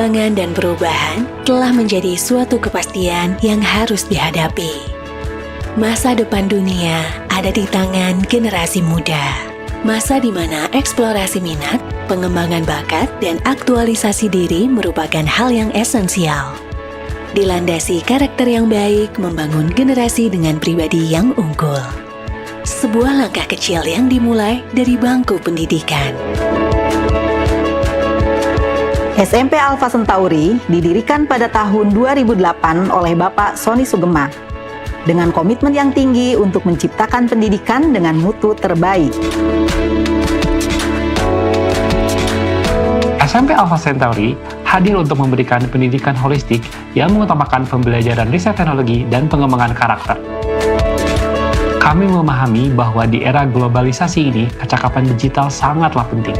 perkembangan dan perubahan telah menjadi suatu kepastian yang harus dihadapi. Masa depan dunia ada di tangan generasi muda. Masa di mana eksplorasi minat, pengembangan bakat, dan aktualisasi diri merupakan hal yang esensial. Dilandasi karakter yang baik, membangun generasi dengan pribadi yang unggul. Sebuah langkah kecil yang dimulai dari bangku pendidikan. SMP Alpha Centauri didirikan pada tahun 2008 oleh Bapak Sony Sugema dengan komitmen yang tinggi untuk menciptakan pendidikan dengan mutu terbaik. SMP Alpha Centauri hadir untuk memberikan pendidikan holistik yang mengutamakan pembelajaran riset teknologi dan pengembangan karakter. Kami memahami bahwa di era globalisasi ini, kecakapan digital sangatlah penting.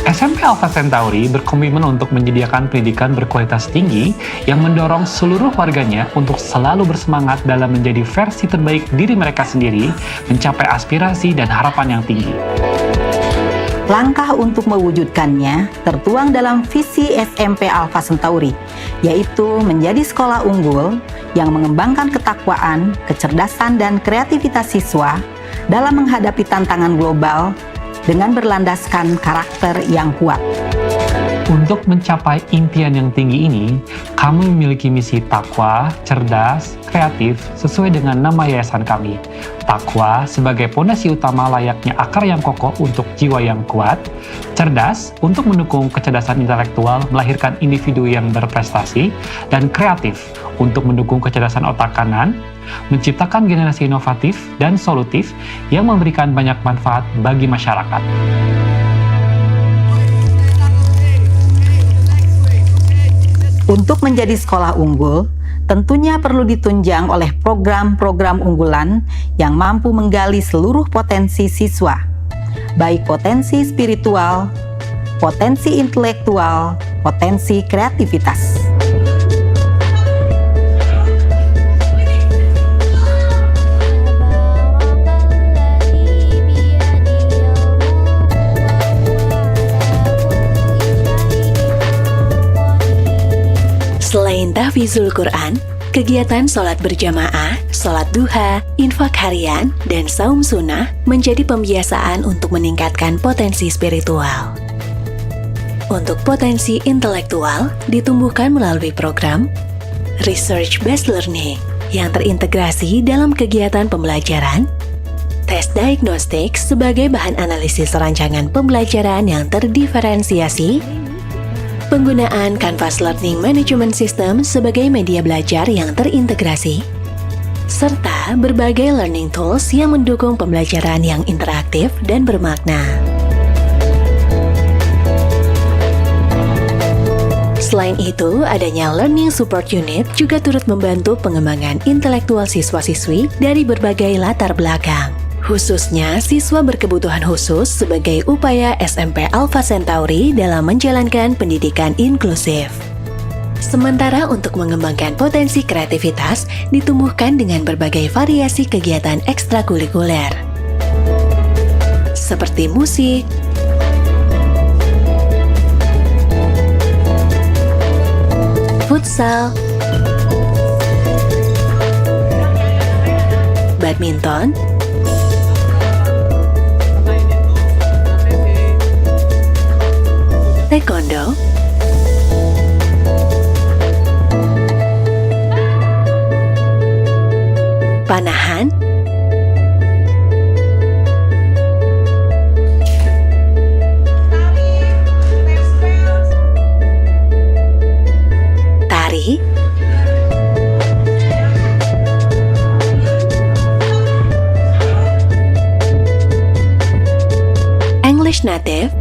SMP Alpha Centauri berkomitmen untuk menyediakan pendidikan berkualitas tinggi yang mendorong seluruh warganya untuk selalu bersemangat dalam menjadi versi terbaik diri mereka sendiri, mencapai aspirasi dan harapan yang tinggi. Langkah untuk mewujudkannya tertuang dalam visi SMP Alpha Centauri, yaitu menjadi sekolah unggul yang mengembangkan ketakwaan, kecerdasan, dan kreativitas siswa dalam menghadapi tantangan global dengan berlandaskan karakter yang kuat. Untuk mencapai impian yang tinggi ini, kami memiliki misi takwa, cerdas, kreatif, sesuai dengan nama yayasan kami. Takwa sebagai pondasi utama layaknya akar yang kokoh untuk jiwa yang kuat, cerdas untuk mendukung kecerdasan intelektual melahirkan individu yang berprestasi, dan kreatif untuk mendukung kecerdasan otak kanan, menciptakan generasi inovatif dan solutif yang memberikan banyak manfaat bagi masyarakat. Untuk menjadi sekolah unggul, tentunya perlu ditunjang oleh program-program unggulan yang mampu menggali seluruh potensi siswa, baik potensi spiritual, potensi intelektual, potensi kreativitas. Selain tahfizul Quran, kegiatan sholat berjamaah, sholat duha, infak harian, dan saum sunnah menjadi pembiasaan untuk meningkatkan potensi spiritual. Untuk potensi intelektual ditumbuhkan melalui program Research-Based Learning yang terintegrasi dalam kegiatan pembelajaran, tes diagnostik sebagai bahan analisis rancangan pembelajaran yang terdiferensiasi, penggunaan Canvas Learning Management System sebagai media belajar yang terintegrasi, serta berbagai learning tools yang mendukung pembelajaran yang interaktif dan bermakna. Selain itu, adanya Learning Support Unit juga turut membantu pengembangan intelektual siswa-siswi dari berbagai latar belakang, khususnya siswa berkebutuhan khusus sebagai upaya SMP Alpha Centauri dalam menjalankan pendidikan inklusif. Sementara untuk mengembangkan potensi kreativitas ditumbuhkan dengan berbagai variasi kegiatan ekstrakurikuler, seperti musik, futsal, badminton, taekwondo, panahan, tari, English Native,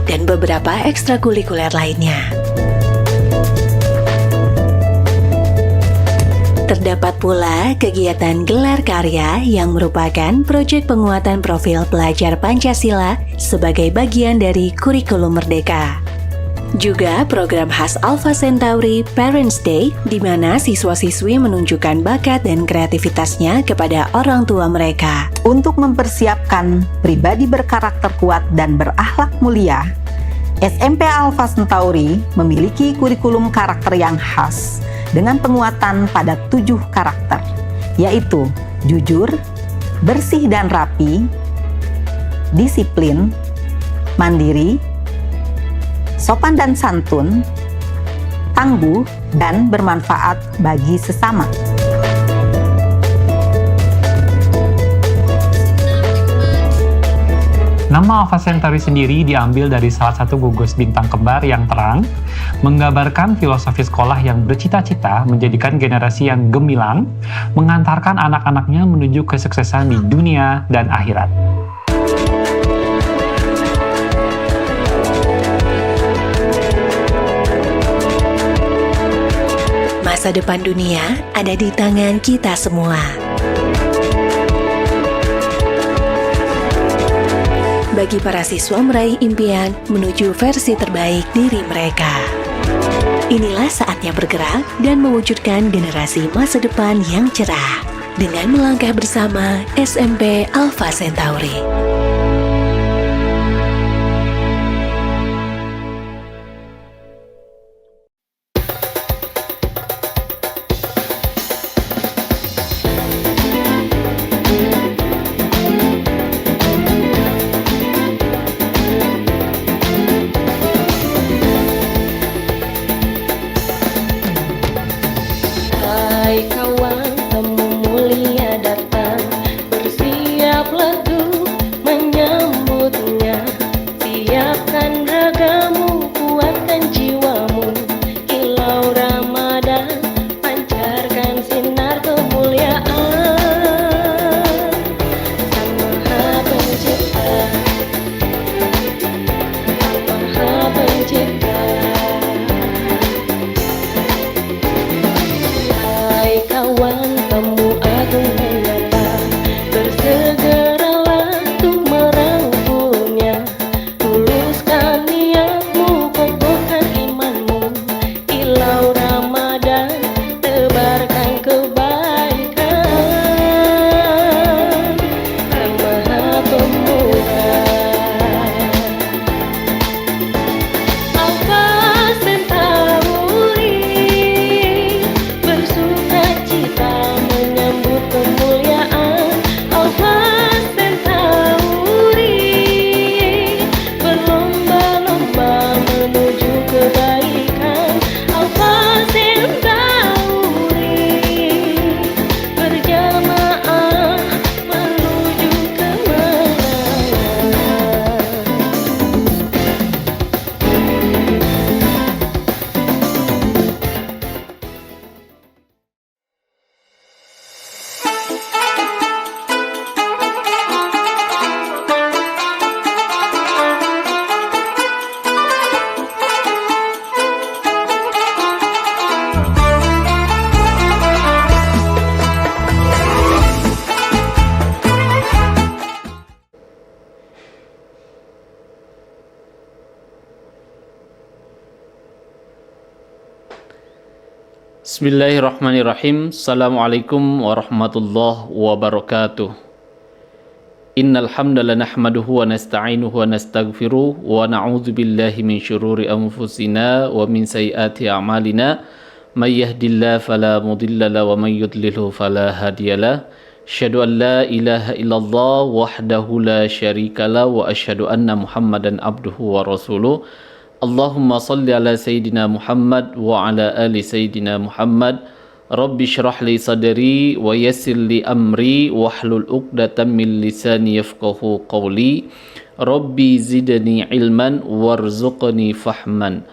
dan beberapa ekstrakurikuler lainnya. Terdapat pula kegiatan gelar karya yang merupakan proyek penguatan profil pelajar Pancasila sebagai bagian dari kurikulum Merdeka. Juga program khas Alpha Centauri Parents Day, di mana siswa-siswi menunjukkan bakat dan kreativitasnya kepada orang tua mereka. Untuk mempersiapkan pribadi berkarakter kuat dan berakhlak mulia, SMP Alpha Centauri memiliki kurikulum karakter yang khas dengan penguatan pada 7 karakter, yaitu jujur, bersih dan rapi, disiplin, mandiri, sopan dan santun, tangguh, dan bermanfaat bagi sesama. Nama Alpha Centauri sendiri diambil dari salah satu gugus bintang kembar yang terang, menggambarkan filosofi sekolah yang bercita-cita menjadikan generasi yang gemilang, mengantarkan anak-anaknya menuju kesuksesan di dunia dan akhirat. Masa depan dunia ada di tangan kita semua. Bagi para siswa meraih impian menuju versi terbaik diri mereka. Inilah saatnya bergerak dan mewujudkan generasi masa depan yang cerah dengan melangkah bersama SMP Alpha Centauri. Hai kawan, temu mulia datang, bersiaplah tuh menyambutnya. Siapkan ragamu, kuatkan jiwamu, kilau Ramadan, pancarkan sinar kemuliaan. Sang Maha Pencipta, Sang Maha Pencipta. Hai kawan, temu agung menyapa, bersegeralah tuh merangkulnya. Tuluskan niatmu, kokohkan imanmu, kilau Ramadan, tebarkan kebaikan. Sang Maha Pemuda, Alpha Centauri, bersukacita menyambut kemuliaan. Alpha Centauri, berlomba-lomba menuju kebaikan. Alpha Centauri, berjamaah menuju kemenangan. Bismillahirrahmanirrahim. Assalamualaikum warahmatullahi wabarakatuh. Innal hamdalillah nahmaduhu wa nasta'inuhu wa nastaghfiruh wa na'udzu billahi min syururi anfusina wa min sayyiati a'malina. May yahdihillahu fala mudilla lahu wa may yudlilhu fala hadiyalah. Asyhadu an la ilaha illallah wahdahu la syarikalah wa asyhadu anna Muhammadan abduhu wa rasuluh. Allahumma salli ala Sayyidina Muhammad wa ala ali Sayyidina Muhammad. Rabbi syrah li sadri wa yassir li amri wahlul 'uqdatam min lisani yafqahu qawli. Rabbi zidni ilman warzuqni fahman.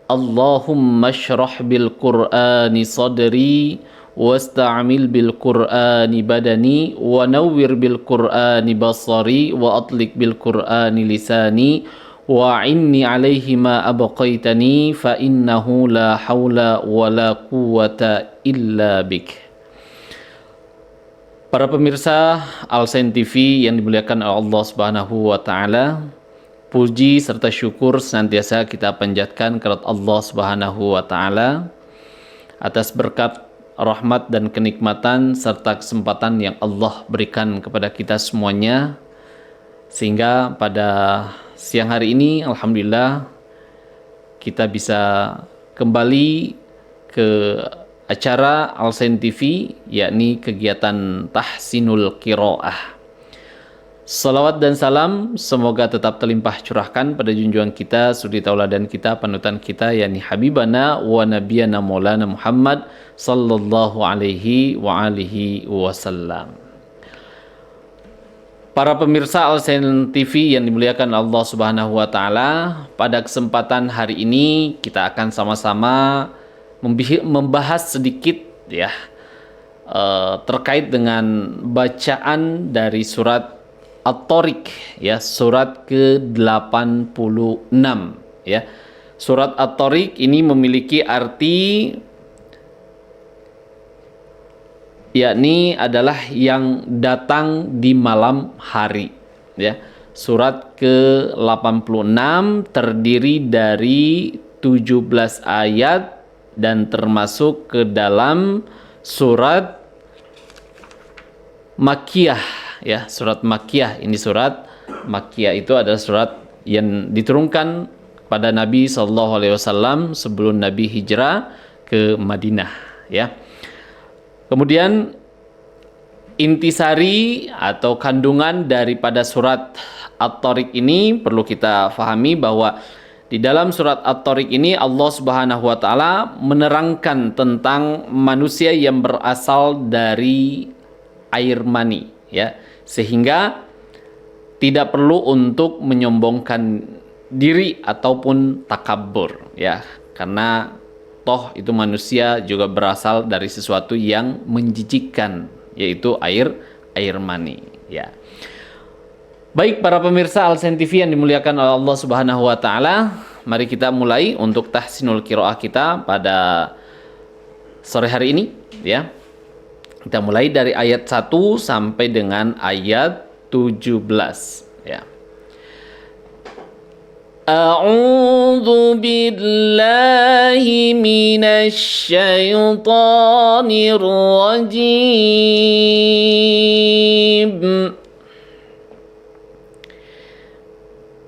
Allahumma syrah bil Qur'ani sadri wasta'mil bil Qur'ani badani wa nawwir bil Qur'ani basari wa atlik bil Qur'ani lisani wa inni alaihi ma abaqaitani fa innahu la haula wa la quwwata illa bik. Para pemirsa Al-Sain TV yang dimuliakan oleh Allah Subhanahu wa taala, puji serta syukur senantiasa kita panjatkan kepada Allah Subhanahu wa taala atas berkat, rahmat dan kenikmatan serta kesempatan yang Allah berikan kepada kita semuanya, sehingga pada siang hari ini alhamdulillah kita bisa kembali ke acara Al-Sain TV, yakni kegiatan Tahsinul Qiraah. Salawat dan salam semoga tetap terlimpah curahkan pada junjungan kita, suri tauladan kita, panutan kita, yakni Habibana wa Nabiyana Maulana Muhammad sallallahu alaihi wa alihi wasallam. Para pemirsa Al-Sain TV yang dimuliakan Allah Subhanahu wa taala, pada kesempatan hari ini kita akan sama-sama membahas sedikit ya terkait dengan bacaan dari surat At-Tariq ya, surat ke-86 ya. Surat At-Tariq ini memiliki arti yakni adalah yang datang di malam hari ya. Surat ke-86 terdiri dari 17 ayat dan termasuk ke dalam surat Makkiyah ya, surat Makkiyah. Ini surat Makkiyah itu adalah surat yang diturunkan pada Nabi SAW sebelum Nabi hijrah ke Madinah ya. Kemudian intisari atau kandungan daripada surat At-Tariq ini perlu kita fahami bahwa di dalam surat At-Tariq ini Allah Subhanahu wa taala menerangkan tentang manusia yang berasal dari air mani ya, sehingga tidak perlu untuk menyombongkan diri ataupun takabur ya, karena toh itu manusia juga berasal dari sesuatu yang menjijikkan, yaitu air mani ya. Baik para pemirsa Al-Sain TV yang dimuliakan oleh Allah Subhanahu wa taala, mari kita mulai untuk tahsinul qiraah kita pada sore hari ini ya. Kita mulai dari ayat 1 sampai dengan ayat 17 ya. A'udzu billahi minasy syaithanir rajim.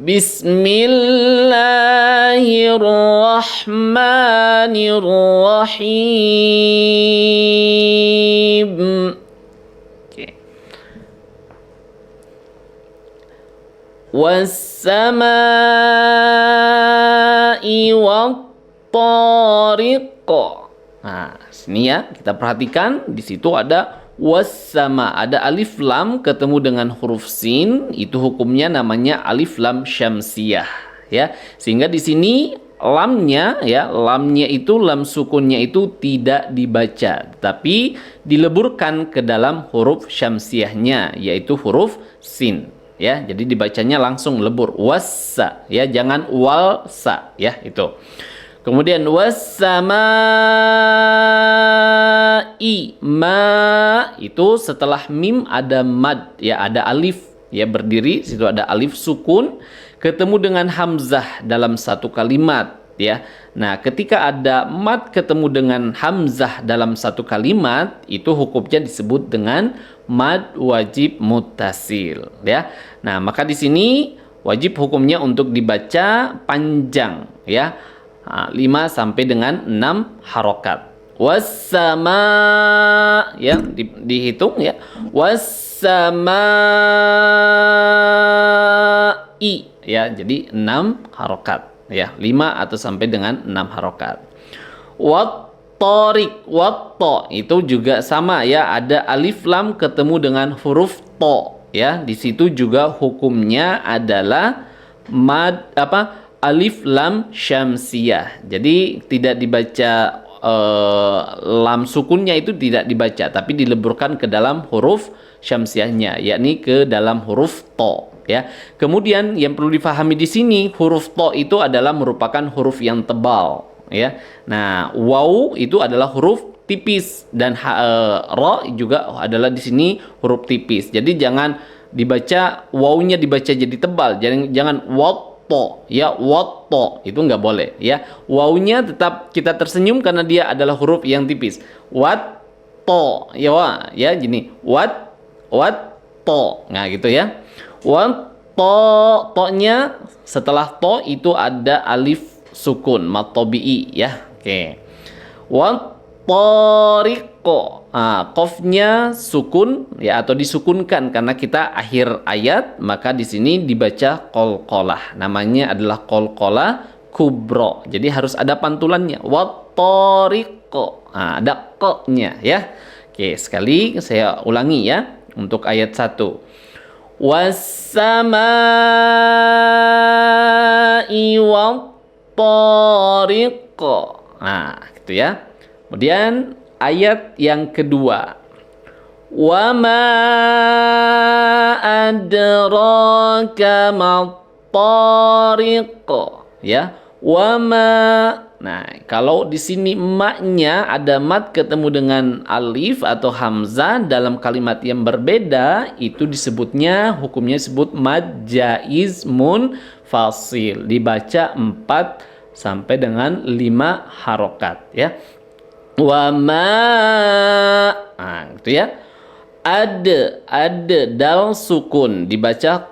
Bismillahirrahmanirrahim. Was-samaa'i wat-tariq. Nah, sini ya, kita perhatikan di situ ada was-sama, ada alif lam ketemu dengan huruf sin, itu hukumnya namanya alif lam syamsiyah ya. Sehingga di sini lamnya ya, lamnya itu lam sukunnya itu tidak dibaca, tapi dileburkan ke dalam huruf syamsiyahnya, yaitu huruf sin ya. Jadi dibacanya langsung lebur wassa ya, jangan walsa ya itu. Kemudian was-samaa'i, ma itu setelah mim ada mad ya, ada alif ya berdiri, situ ada alif sukun ketemu dengan hamzah dalam satu kalimat ya. Nah, ketika ada mad ketemu dengan hamzah dalam satu kalimat, itu hukumnya disebut dengan mad wajib muttasil ya. Nah, maka di sini wajib hukumnya untuk dibaca panjang ya. 5 sampai dengan 6 harokat. Was-sama ya, dihitung ya. Was-samaa'i ya, jadi 6 harokat ya, 5 atau sampai dengan 6 harokat. Wat-tariq, wat-ta itu juga sama ya, ada alif lam ketemu dengan huruf to ya. Di situ juga hukumnya adalah mad alif lam syamsiyah. Jadi tidak dibaca lam sukunnya itu tidak dibaca, tapi dileburkan ke dalam huruf syamsiyahnya, yakni ke dalam huruf to ya. Kemudian yang perlu difahami di sini, huruf to itu adalah merupakan huruf yang tebal ya. Nah, waw itu adalah huruf tipis dan ro juga adalah di sini huruf tipis. Jadi jangan dibaca wawunya dibaca jadi tebal. Jangan watto ya, watto itu nggak boleh ya. Wawunya tetap kita tersenyum karena dia adalah huruf yang tipis. Watto ya gini. Watto. Nah gitu ya. To-nya setelah to itu ada alif sukun matobi'i ya. Oke. Wattariqo. Qafnya sukun ya atau disukunkan karena kita akhir ayat, maka di sini dibaca qalqalah. Namanya adalah qalqalah kubro. Jadi harus ada pantulannya. Wattariqo. Ada q-nya ya. Oke, sekali saya ulangi ya untuk ayat 1. Was-samai wat-tariq. Nah, gitu ya. Kemudian ayat yang kedua. Wa ma adraka mat-tariq. Ya. Wa ma. Nah, kalau di sini maknya ada mat ketemu dengan alif atau hamzah dalam kalimat yang berbeda, itu disebutnya hukumnya disebut mad jaiz munfasil. Dibaca 4 sampai dengan 5 harokat ya. Wa ma. Nah, gitu ya. Ada dal sukun dibaca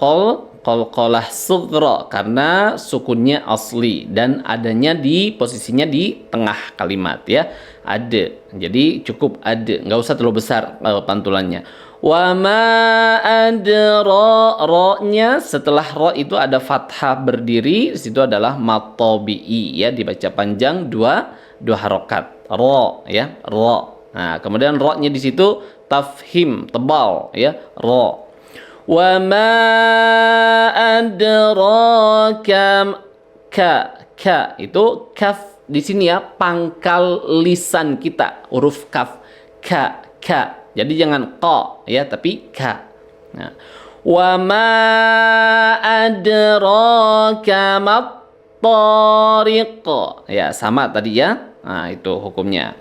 qalqalah sughra karena sukunnya asli dan adanya di posisinya di tengah kalimat ya. Ada. Jadi cukup ada, nggak usah terlalu besar pantulannya. Wa ma adra, ro-nya setelah ro itu ada fathah berdiri, situ adalah matobi'i ya, dibaca panjang dua harokat. Ro ya, ro. Nah, kemudian ro-nya di situ tafhim, tebal ya, ro. Wa ma adraka ka itu kaf di sini ya, pangkal lisan kita, huruf kaf. Ka. Jadi jangan qa ya, tapi ka. Nah, wa ma adraka mat-tariq. Ya, sama tadi ya. Nah, itu hukumnya.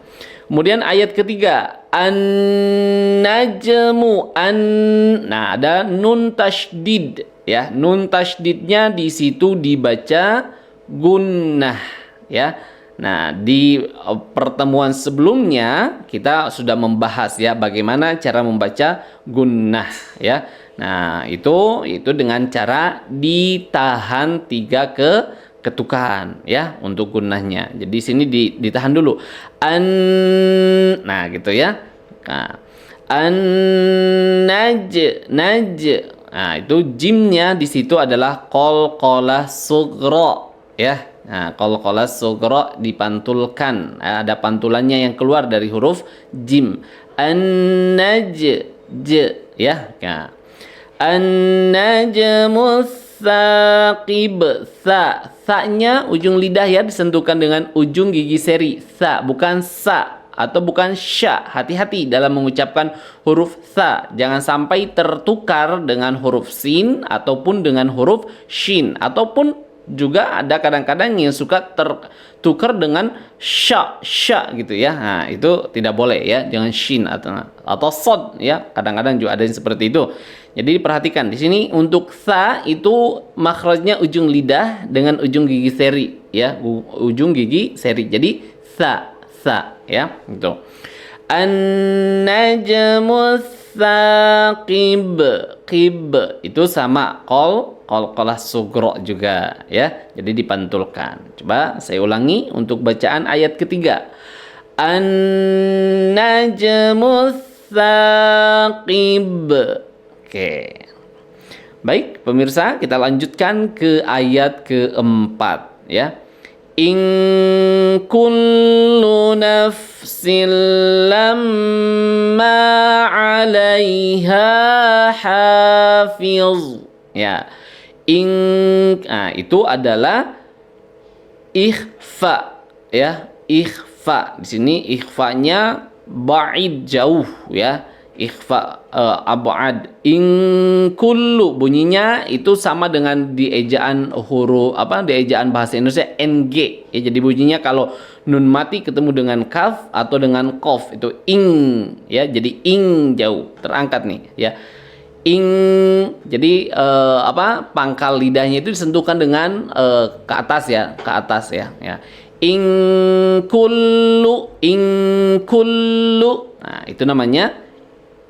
Kemudian ayat ketiga, an-najmu nah ada nun tasydid ya. Nun tasydidnya di situ dibaca gunnah ya. Nah, di pertemuan sebelumnya kita sudah membahas ya bagaimana cara membaca gunnah ya. Nah, itu dengan cara ditahan 3 ketukan ya untuk gunnahnya. Jadi sini ditahan dulu. Nah, gitu ya. Nah, naj. Nah, itu jimnya di situ adalah qalqalah sughra ya. Nah, qalqalah sughra dipantulkan. Ada pantulannya yang keluar dari huruf jim. An-naj ya. Nah, an-najmus saqib. Sa-nya ujung lidah ya disentuhkan dengan ujung gigi seri. Sa, bukan sa atau bukan sya. Hati-hati dalam mengucapkan huruf sa. Jangan sampai tertukar dengan huruf sin ataupun dengan huruf shin. Ataupun juga ada kadang-kadang yang suka tertukar dengan sya gitu ya. Nah, itu tidak boleh ya. Jangan shin atau sod ya. Kadang-kadang juga ada yang seperti itu. Jadi perhatikan di sini untuk sa itu makhrajnya ujung lidah dengan ujung gigi seri ya, ujung gigi seri. Jadi sa ya, gitu. An-najmus saqib. Qib itu sama qalqalah sughra juga ya. Jadi dipantulkan. Coba saya ulangi untuk bacaan ayat ketiga. An-najmus saqib. Oke. Baik, pemirsa, kita lanjutkan ke ayat keempat ya. In kullu nafsin lamma 'alaiha hafiz. Ya. Itu adalah ikhfa ya. Ikhfa. Di sini ikhfanya ba'id, jauh ya. ikhfa ab'ad. In kullu bunyinya itu sama dengan di ejaan huruf di ejaan bahasa Indonesia ng ya. Jadi bunyinya kalau nun mati ketemu dengan kaf atau dengan kof itu ing ya. Jadi ing jauh terangkat nih ya. Ing jadi pangkal lidahnya itu disentuhkan dengan ke atas ya, ya. In kullu. Nah, itu namanya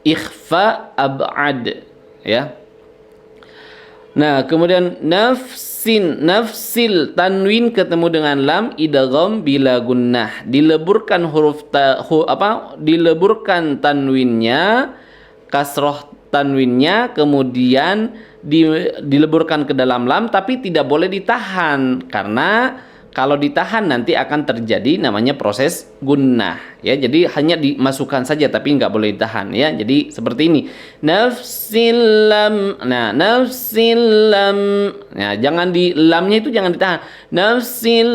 ikhfa ab'ad ya. Nah, kemudian nafsil tanwin ketemu dengan lam idgham bila gunnah. Dileburkan dileburkan tanwinnya, kasroh tanwinnya, kemudian dileburkan ke dalam lam tapi tidak boleh ditahan karena kalau ditahan nanti akan terjadi namanya proses gunnah ya. Jadi hanya dimasukkan saja tapi nggak boleh ditahan ya. Jadi seperti ini. Nafsil lam. Nah, nafsil lam. Nah, jangan di lamnya itu jangan ditahan. Nafsil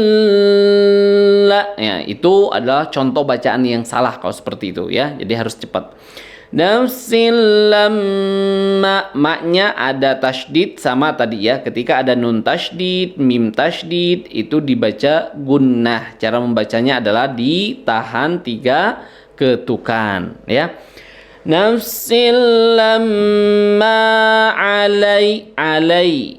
la. Ya, itu adalah contoh bacaan yang salah kalau seperti itu ya. Jadi harus cepat. Nafsil lamma, maknya ada tasydid sama tadi ya. Ketika ada nun tasydid, mim tasydid itu dibaca gunnah. Cara membacanya adalah ditahan 3 ketukan ya. Nafsil lamma alai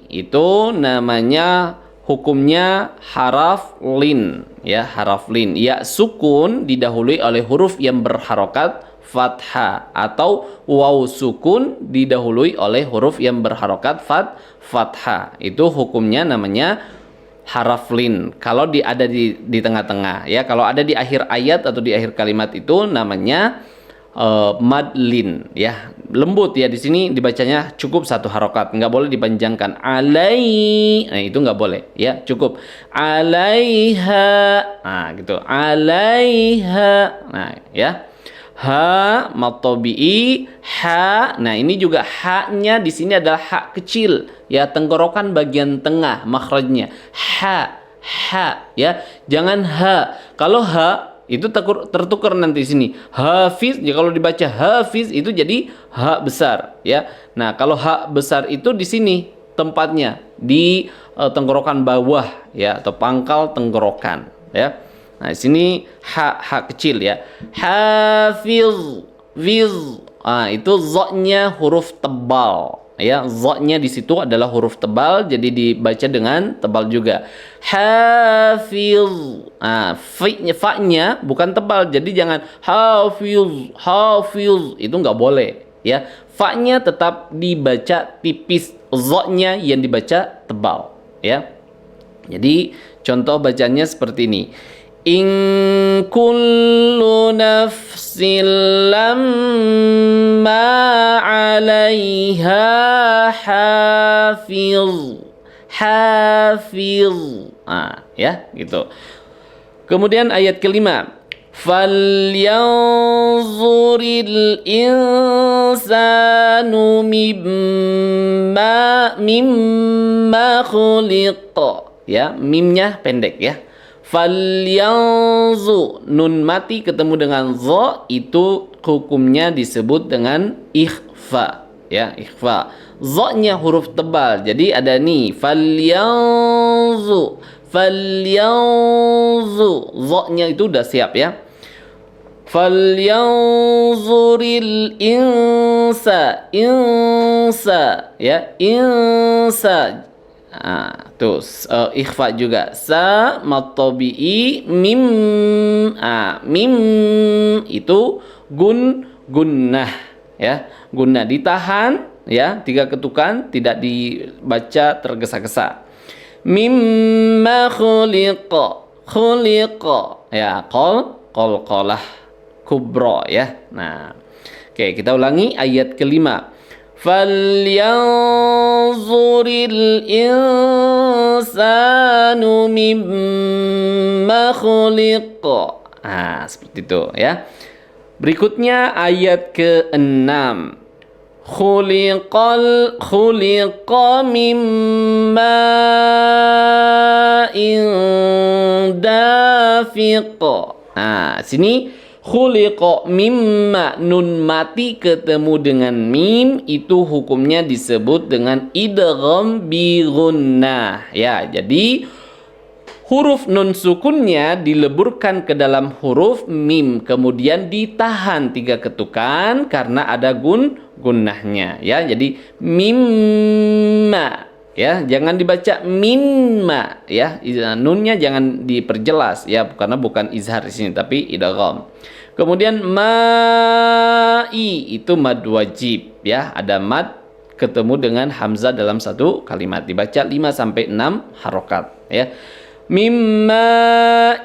itu namanya hukumnya haraf lin ya, haraf lin. Ya sukun didahului oleh huruf yang berharokat fathah atau waw sukun didahului oleh huruf yang berharokat fathah. Itu hukumnya namanya haraf lin. Kalau ada di tengah-tengah ya, kalau ada di akhir ayat atau di akhir kalimat itu namanya mad lin ya, lembut ya. Di sini dibacanya cukup 1 harokat, nggak boleh dipanjangkan. Alai, nah itu nggak boleh ya, cukup alaiha, nah gitu, alaiha, nah ya. Ha matobi'i ha. Nah, ini juga ha-nya di sini adalah ha kecil ya, tenggorokan bagian tengah makhrajnya. Ha ya. Jangan ha. Kalau ha itu tertukar nanti di sini. Hafiz ya, kalau dibaca hafiz itu jadi ha besar ya. Nah, kalau ha besar itu di sini tempatnya di tenggorokan bawah ya, atau pangkal tenggorokan ya. Nah, di sini ha kecil ya. Hafiz, viz. Ah, itu zo-nya huruf tebal ya. Zo-nya di situ adalah huruf tebal, jadi dibaca dengan tebal juga. Hafiz. Ah, fa-nya bukan tebal, jadi jangan hafiz. Itu nggak boleh ya. Fa-nya tetap dibaca tipis, zo-nya yang dibaca tebal ya. Jadi contoh bacanya seperti ini. In kullu nafsin lamma 'alaiha hafiz. Ya, gitu. Kemudian ayat kelima. Falyanzuril insanu mimma khuliqa. Ya, mimnya pendek ya. Falyanzu, nun mati ketemu dengan zo, itu hukumnya disebut dengan ikhfa ya, ikhfa. Zo-nya huruf tebal, jadi ada nih falyanzu, zo-nya itu udah siap ya. Falyanzuril insa ya, insa. Nah, tuh ikhfa juga. Sa matobi'i mim. Mim itu gunnah ya. Gunnah ditahan ya, 3 ketukan, tidak dibaca tergesa-gesa. Mimma khuliqa ya, qalqalah kubra ya. Nah, oke, kita ulangi ayat kelima. Falyanzuril insanu mimma khuliqa. Nah, seperti itu ya. Berikutnya ayat ke-6. Khuliqa mimma dafiq. Nah, sini Khuliqa mimma, nun mati ketemu dengan mim itu hukumnya disebut dengan idgham bi gunnah. Ya, jadi huruf nun sukunnya dileburkan ke dalam huruf mim, kemudian ditahan 3 ketukan karena ada gunnahnya. Ya, jadi mimma. Ya, jangan dibaca minma. Ya, nunnya jangan diperjelas. Ya, karena bukan izhar di sini, tapi idgham. Kemudian ma'i itu mad wajib. Ya, ada mad ketemu dengan hamzah dalam satu kalimat, dibaca 5 sampai 6 harokat. Ya. Mimma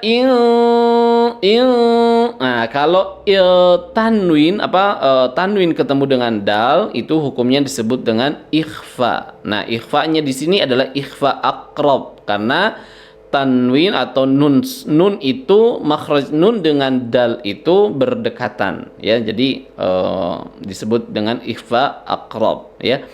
nah, kalau tanwin ketemu dengan dal itu hukumnya disebut dengan ikhfa. Nah, ikhfanya di sini adalah ikhfa aqrab karena tanwin atau nun itu makhraj nun dengan dal itu berdekatan, ya. Jadi disebut dengan ikhfa aqrab, ya.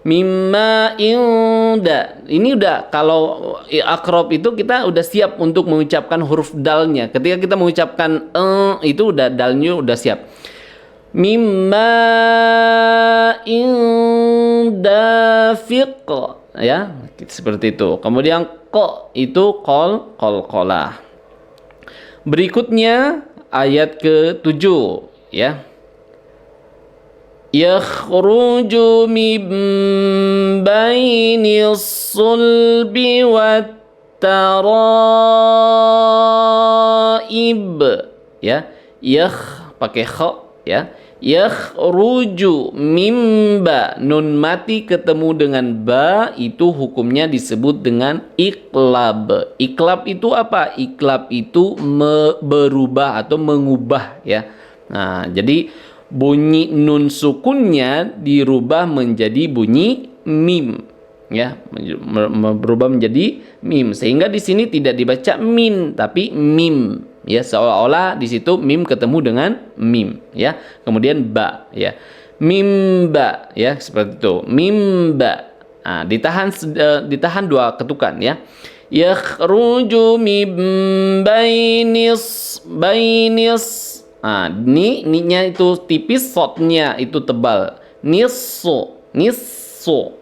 Mimma inda. Ini udah, kalau akrab itu kita udah siap untuk mengucapkan huruf dalnya. Ketika kita mengucapkan itu udah dalnya udah siap. Mimma inda fiq, ya, seperti itu. Kemudian ko itu qalqalah. Berikutnya ayat ke-7, ya. Yakhruju min bainis sulbi wat taraib, ya. Pakai kha, ya. Yakhruju mimba, nun mati ketemu dengan ba itu hukumnya disebut dengan iklab. Iklab itu apa? Iklab itu berubah atau mengubah, ya. Nah, jadi bunyi nun sukunnya dirubah menjadi bunyi mim, ya, berubah menjadi mim, sehingga di sini tidak dibaca min tapi mim, ya, seolah-olah di situ mim ketemu dengan mim, ya. Kemudian ba, ya, mimba, ya, seperti itu, mimba. Nah, ditahan 2 ketukan, ya. Yakhruju min bainis. Nah, ni-nya itu tipis, sotnya itu tebal. Nisso,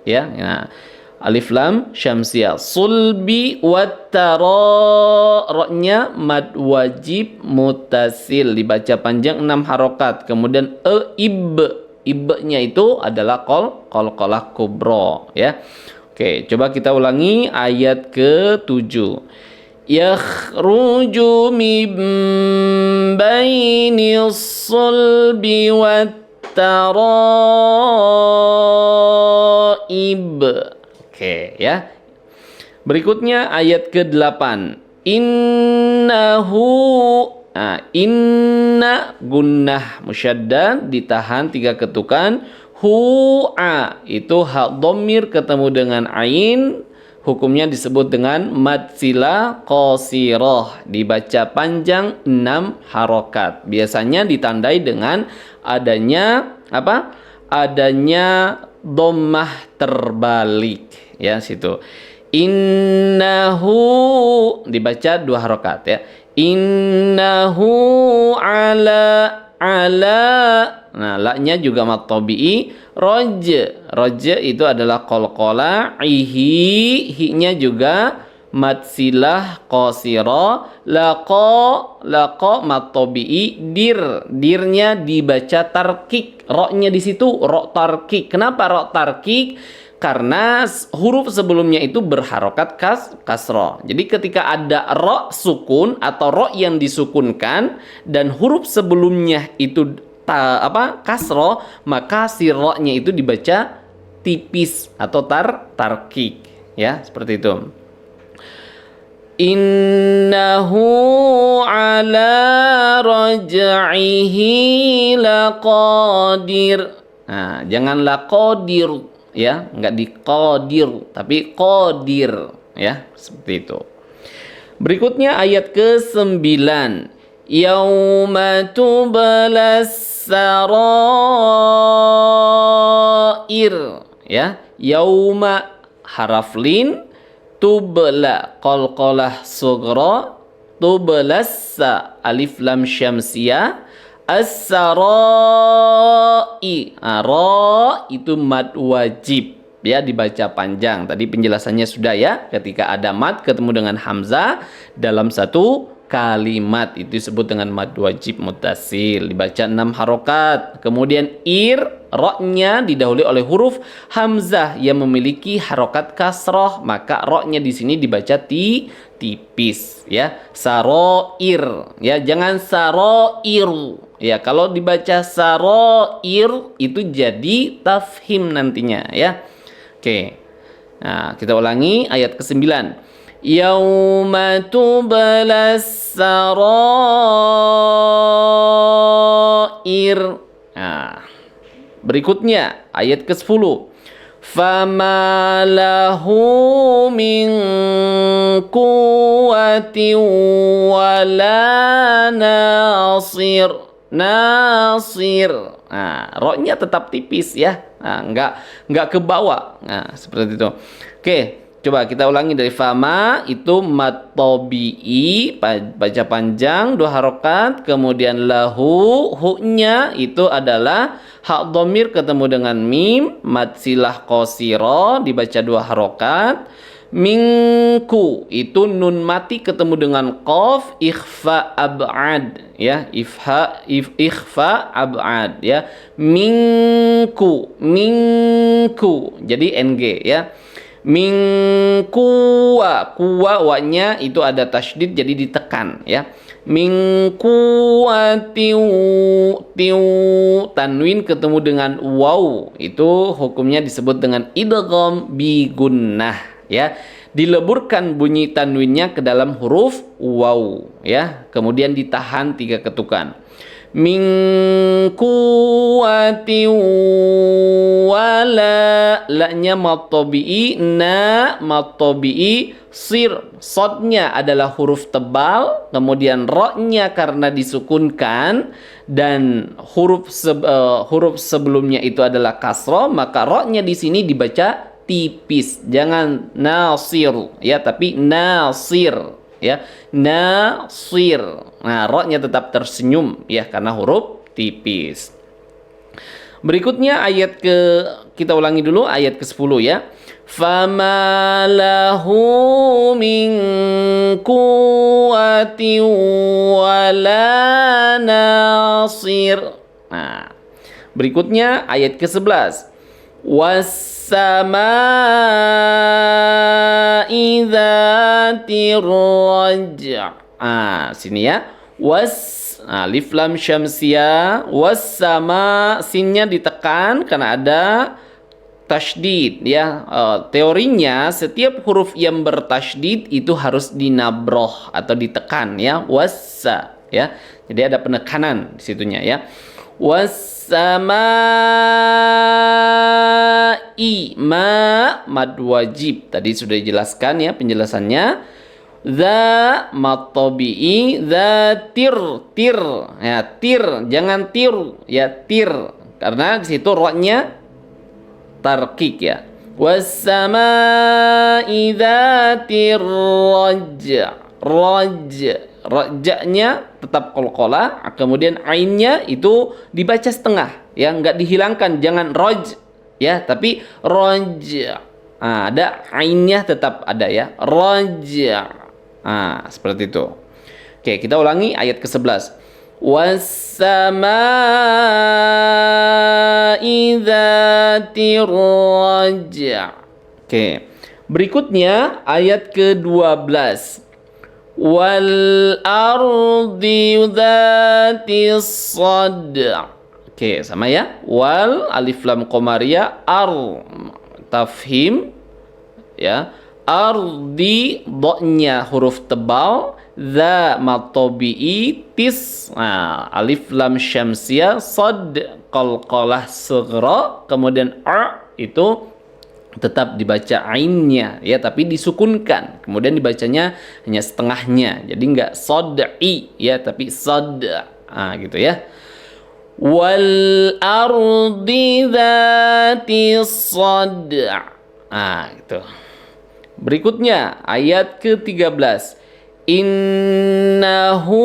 ya. Nah, alif lam syamsiah. Sulbi wattara, ro-nya mad wajib mutasil, dibaca panjang 6 harokat. Kemudian ib-nya itu adalah qalqalah kubra, ya. Oke, coba kita ulangi ayat ke-7. Yakhruju min bainis sulbi wat taraib. Oke, ya. Berikutnya ayat ke-8. Innahu, nah, inna gunnah musyaddad ditahan 3 ketukan. Hu'a itu hak dhamir ketemu dengan ain, hukumnya disebut dengan mad silah qasirah, dibaca panjang 6 harokat. Biasanya ditandai dengan adanya apa? Adanya dhammah terbalik, ya, situ. Innahu dibaca 2 harokat, ya. Innahu ala. Nah, la-nya juga mad tabi'i. Raj itu adalah qalqalah. Hi-nya juga mad silah qasira. Laqa mad tabi'i. Dirnya dibaca tarkik. Ro-nya di situ ro tarkik. Kenapa ro tarkik? Karena huruf sebelumnya itu berharokat kasroh. Jadi ketika ada ro sukun atau ro yang disukunkan dan huruf sebelumnya itu kasroh, maka si ro-nya itu dibaca tipis atau tarkik, ya, seperti itu. Innahu ala raj'ihi laqadir. Nah, jangan laqadir, ya, enggak di qadir tapi qadir, ya, seperti itu. Berikutnya ayat ke-9. Yauma tublas sarair, ya. Yauma haraf lin, tubla qalqalah sughra, tublassa alif lam syamsiyah. As-sarai. Ra itu mad wajib. Ya, dibaca panjang. Tadi penjelasannya sudah ya. Ketika ada mad ketemu dengan hamzah dalam satu kalimat, itu disebut dengan mad wajib muttasil. Dibaca 6 harokat. Kemudian ra-nya didahului oleh huruf hamzah yang memiliki harokat kasroh, maka ra-nya di sini dibaca tipis ya. Saroir ya, jangan saroir. Ya, kalau dibaca saroir itu jadi tafhim nantinya ya. Oke. Nah, kita ulangi ayat ke-9. Yauma tublas sarair. Nah, berikutnya ayat ke-10. Fama lahu min quwwatin wala nasir. Nasir. Nah, ro-nya tetap tipis ya. Nah, enggak ke bawah. Nah, seperti itu. Oke, coba kita ulangi dari fama itu mad tabi'i, baca panjang 2 harokat, kemudian lahu, hu-nya itu adalah hak dhamir ketemu dengan mim, mad silah qasira dibaca 2 harokat. Minku itu nun mati ketemu dengan qaf, ikhfa ab'ad ya, ikhfa ab'ad ya. Minku jadi ng ya. Mingkuwa, kuwa wa-nya itu ada tasydid jadi ditekan ya. Mingkuwatiu, tanwin ketemu dengan waw, itu hukumnya disebut dengan idgham bi gunnah ya. Dileburkan bunyi tanwinnya ke dalam huruf waw ya, kemudian ditahan 3 ketukan. Min quwwatin wala, la-nya mad tabi'i, na mad tabi'i, sir, sodnya adalah huruf tebal, kemudian ro-nya karena disukunkan dan huruf sebelumnya itu adalah kasroh, maka ro-nya di sini dibaca tipis. Jangan nasir ya, tapi nasir ya, nasir. Nah, ro-nya tetap tersenyum ya karena huruf tipis. Berikutnya kita ulangi dulu ayat ke-10 ya. Fama lahu min quwwatin wala nasir. Nah, berikutnya ayat ke-11. Was-samaa'i dzatir raj'. Sini ya. Alif lam syamsiyah. Was-sama, sinnya ditekan karena ada tasydid ya. Teorinya setiap huruf yang bertasydid itu harus dinabroh atau ditekan ya. Wassa ya. Jadi ada penekanan di situnya ya. Was-samaa'i, mad wajib. Tadi sudah dijelaskan ya penjelasannya. Za mad tabi'i, za tir ya, tir, jangan tir ya, tir karena di situ ro-nya tarkik ya. Was-samaa'i dzatir raja'nya tetap qalqalah, kemudian ainnya itu dibaca setengah ya, enggak dihilangkan, jangan raj ya, tapi raj. Ada ainnya tetap ada ya, raja. Seperti itu. Oke, kita ulangi ayat ke-11. Was-samaa'i dzatir raj'. Oke. Berikutnya ayat ke-12. Wal ardi dzatis sad'. Oke, sama ya. Wal alif lam qamariyah, tafhim ya. Ardi, do-nya huruf tebal, za mad tabi'i, tis, alif lam syamsiyah, sad qalqalah saghra, kemudian itu tetap dibaca ainnya ya, tapi disukunkan, kemudian dibacanya hanya setengahnya, jadi enggak sad'i ya, tapi sad, gitu ya. Wal ardi dzatis sad'. Gitu. Berikutnya ayat ke-13. innahu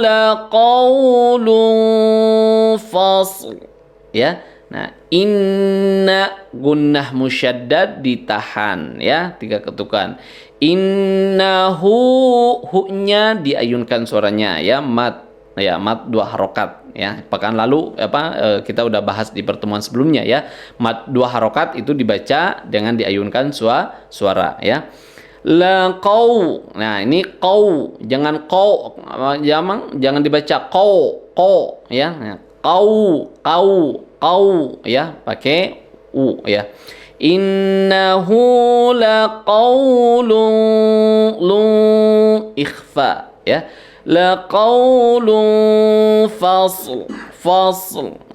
laqaulun fasl. Ya. Nah, inna gunnah musyaddad ditahan ya, 3 ketukan. Innahu hu-nya diayunkan suaranya ya, mat 2 harokat ya. Pekan lalu kita udah bahas di pertemuan sebelumnya ya. Mat 2 harokat itu dibaca dengan diayunkan suara ya. Laqau. Nah, ini qau, jangan qau, jangan dibaca qau ya. Nah, qau ya, pakai u ya. Innahu laqaulun ikhfa ya. Laqaulun fasl.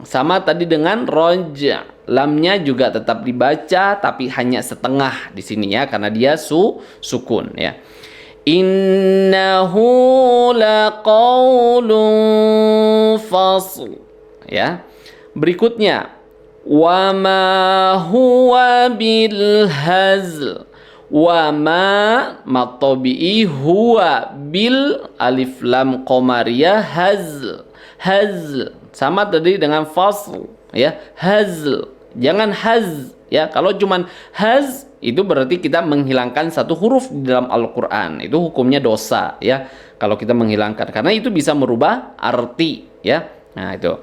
Sama tadi dengan roja. Lamnya juga tetap dibaca tapi hanya setengah di sini ya, karena dia sukun ya. Innahu laqaulun fasl ya. Berikutnya, wa ma huwa bil hazl. Wa ma matobi'i huwa bil alif lam qamariyah hazl. Sama tadi dengan fasl ya, hazl. Jangan haz ya. Kalau cuman haz itu berarti kita menghilangkan satu huruf di dalam Al-Qur'an. Itu hukumnya dosa ya. Kalau kita menghilangkan, karena itu bisa merubah arti ya. Nah, itu.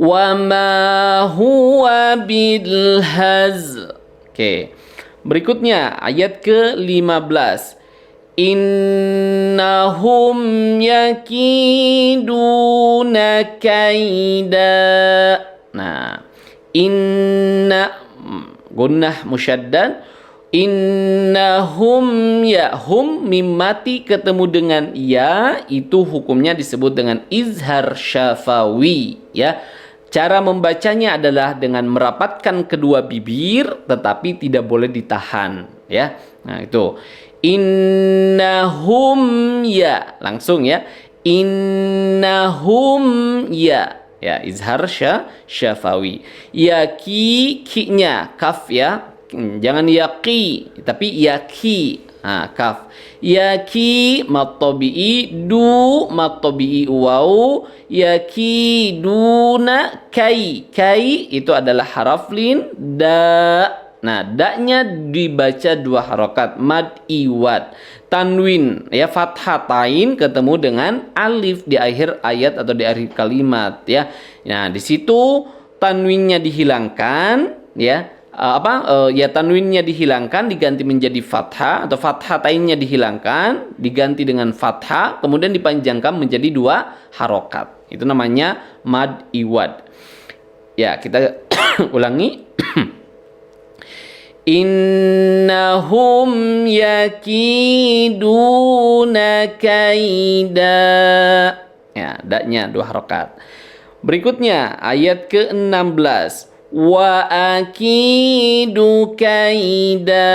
Wa ma huwa bil hazl. Oke. Berikutnya ayat ke-15. Innahum yakiduna kaida. Nah, inna gunnah musyaddad. Innahum ya, hum mim mati ketemu dengan ya, itu hukumnya disebut dengan izhar syafawi ya. Cara membacanya adalah dengan merapatkan kedua bibir tetapi tidak boleh ditahan ya. Nah, itu. Innahum ya, langsung ya. Innahum ya. Ya, izhar syafawi. Ki-nya kaf ya. Jangan yaqi, tapi yaki. Kaf. Yaki matobi'i du matobi'i waw. Yaki duna kai. Kai itu adalah haraf lin da. Nah, da-nya dibaca 2 harokat, mad iwad. Tanwin ya, fathatain ketemu dengan alif di akhir ayat atau di akhir kalimat ya. Nah, di situ tanwinnya dihilangkan ya. Tanwinnya dihilangkan diganti menjadi fathah, atau fathatainnya dihilangkan diganti dengan fathah, kemudian dipanjangkan menjadi 2 harokat. Itu namanya mad iwad. Ya, kita ulangi. Innahum yakiduna kaida. Ya, da-nya 2 harokat. Berikutnya ayat ke-16. Wa akidu kaida.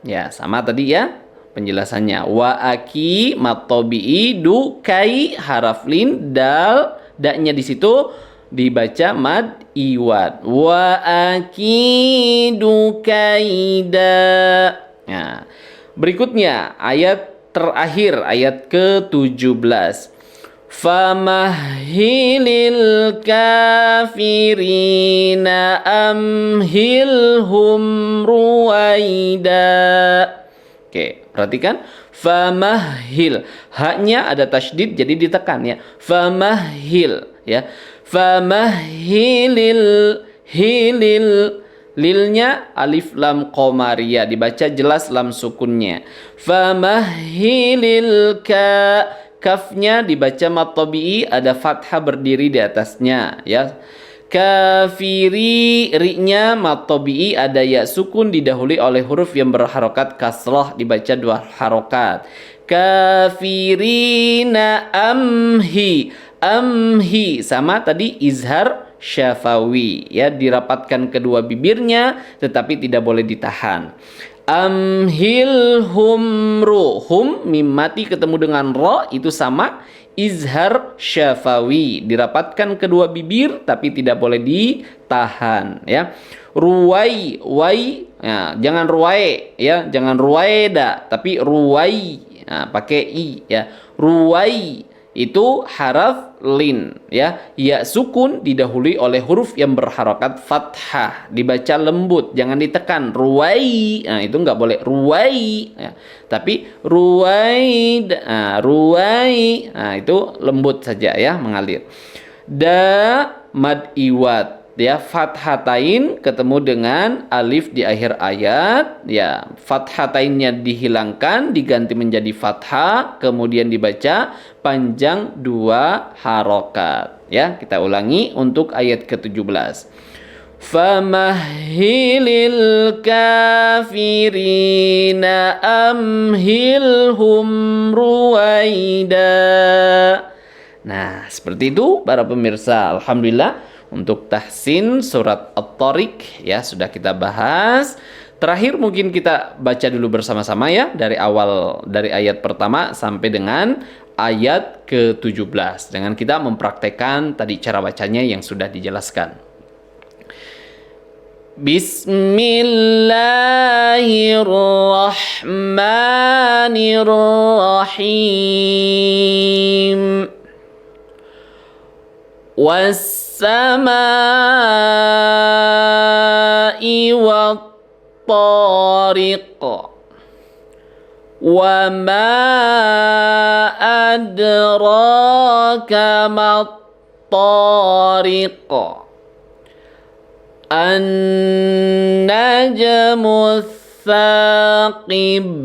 Ya, sama tadi ya penjelasannya. Wa aki matobi'i du kai haraf lin dal, da-nya di situ dibaca mad iwad. Wa akidu kaida. Nah, berikutnya ayat terakhir, ayat ke-17. Famahhilil kafirina amhilhum ruwaida. Oke, perhatikan. Famahhil. Haknya ada tasydid jadi ditekan ya. Famahhil ya. Famahhilil hilil. Lilnya alif lam qamariyah dibaca jelas lam sukunnya. Famahhilil kafnya dibaca matobi'i, ada fathah berdiri di atasnya ya. Kafiri, ri-nya matobi'i, ada ya sukun didahului oleh huruf yang berharokat kasrah, dibaca 2 harokat. Kafirina amhi. Amhi sama tadi izhar syafawi ya, dirapatkan kedua bibirnya tetapi tidak boleh ditahan. Amhilhum ru, hum mim mati ketemu dengan ro, itu sama izhar syafawi, dirapatkan kedua bibir tapi tidak boleh ditahan ya. Ruwai, wai ya, jangan ruwai ya, jangan ruwaida tapi ruwai Nah, pakai i ya. Ruwai itu haraf lin ya. Ya sukun didahului oleh huruf yang berharokat fathah, dibaca lembut, jangan ditekan. Ruwai, nah itu nggak boleh ruwai ya. Tapi ruwaid, nah, ruwai, nah itu lembut saja ya, mengalir. Da mad iwat ya, fathatain ketemu dengan alif di akhir ayat ya, fathatainnya dihilangkan diganti menjadi fathah, kemudian dibaca panjang 2 harokat ya. Kita ulangi untuk ayat ke-17. Famahhilil kafirina amhilhum ruwaida. Nah, seperti itu para pemirsa. Alhamdulillah untuk tahsin surat At-Tariq ya sudah kita bahas. Terakhir mungkin kita baca dulu bersama-sama ya, dari awal, dari ayat pertama sampai dengan ayat ke-17 dengan kita mempraktekkan tadi cara bacanya yang sudah dijelaskan. Bismillahirrahmanirrahim. Was-samaa'i wat-tariq. Wa ma adraka mat-tariq. An-najmu tsaqib.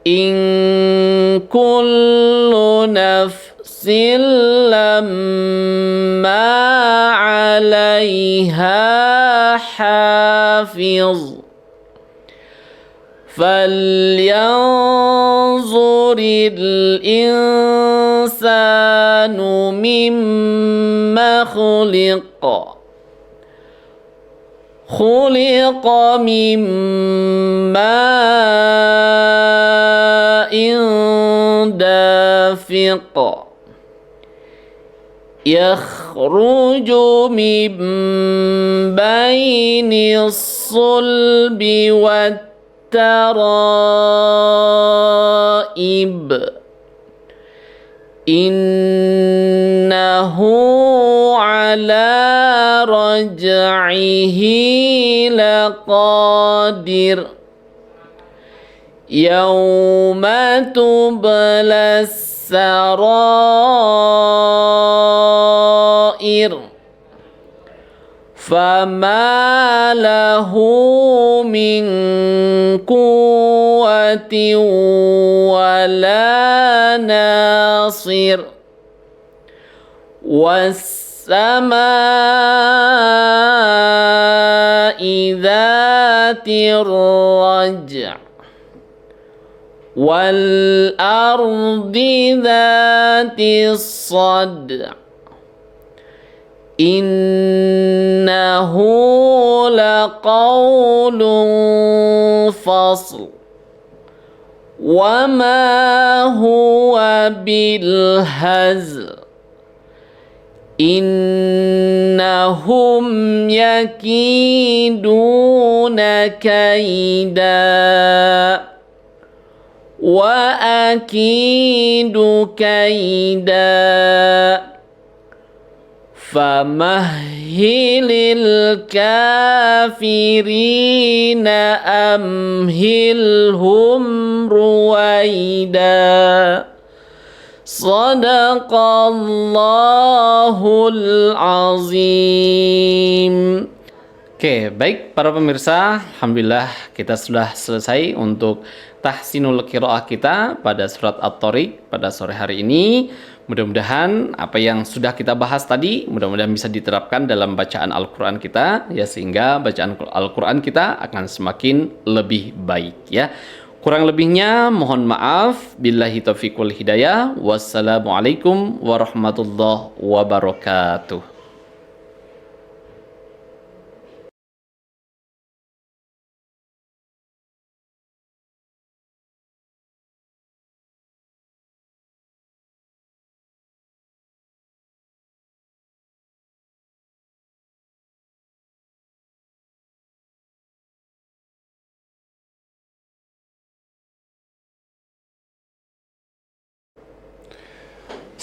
In kullu nafsin lamma 'alaiha hafiz. Falyanzuril insanu mimma khuliqa. Khuliqa min ma'in dafiq. Yakhruju min bainis sulbi wat taraib. Innahu ala raj'ihi laqadir. Yawma tublas sarair. Fama lahu min quwwatin wala nasir. Was-samaa'i dhatir raj' wal ardi dhatis sad'. Innahu laqawlun fasl. Wa ma huwa bil hazl. Innahum yakiduna kaida. Wa akidu kaida. Famahhilil kafirina amhilhum ruwaida. Sadaqallahul azim. Oke, baik para pemirsa, alhamdulillah kita sudah selesai untuk tahsinul qiraah kita pada surat At-Tariq pada sore hari ini. Mudah-mudahan apa yang sudah kita bahas tadi mudah-mudahan bisa diterapkan dalam bacaan Al-Qur'an kita ya, sehingga bacaan Al-Qur'an kita akan semakin lebih baik ya. Kurang lebihnya mohon maaf. Billahi taufiq wal hidayah. Wassalamualaikum warahmatullahi wabarakatuh.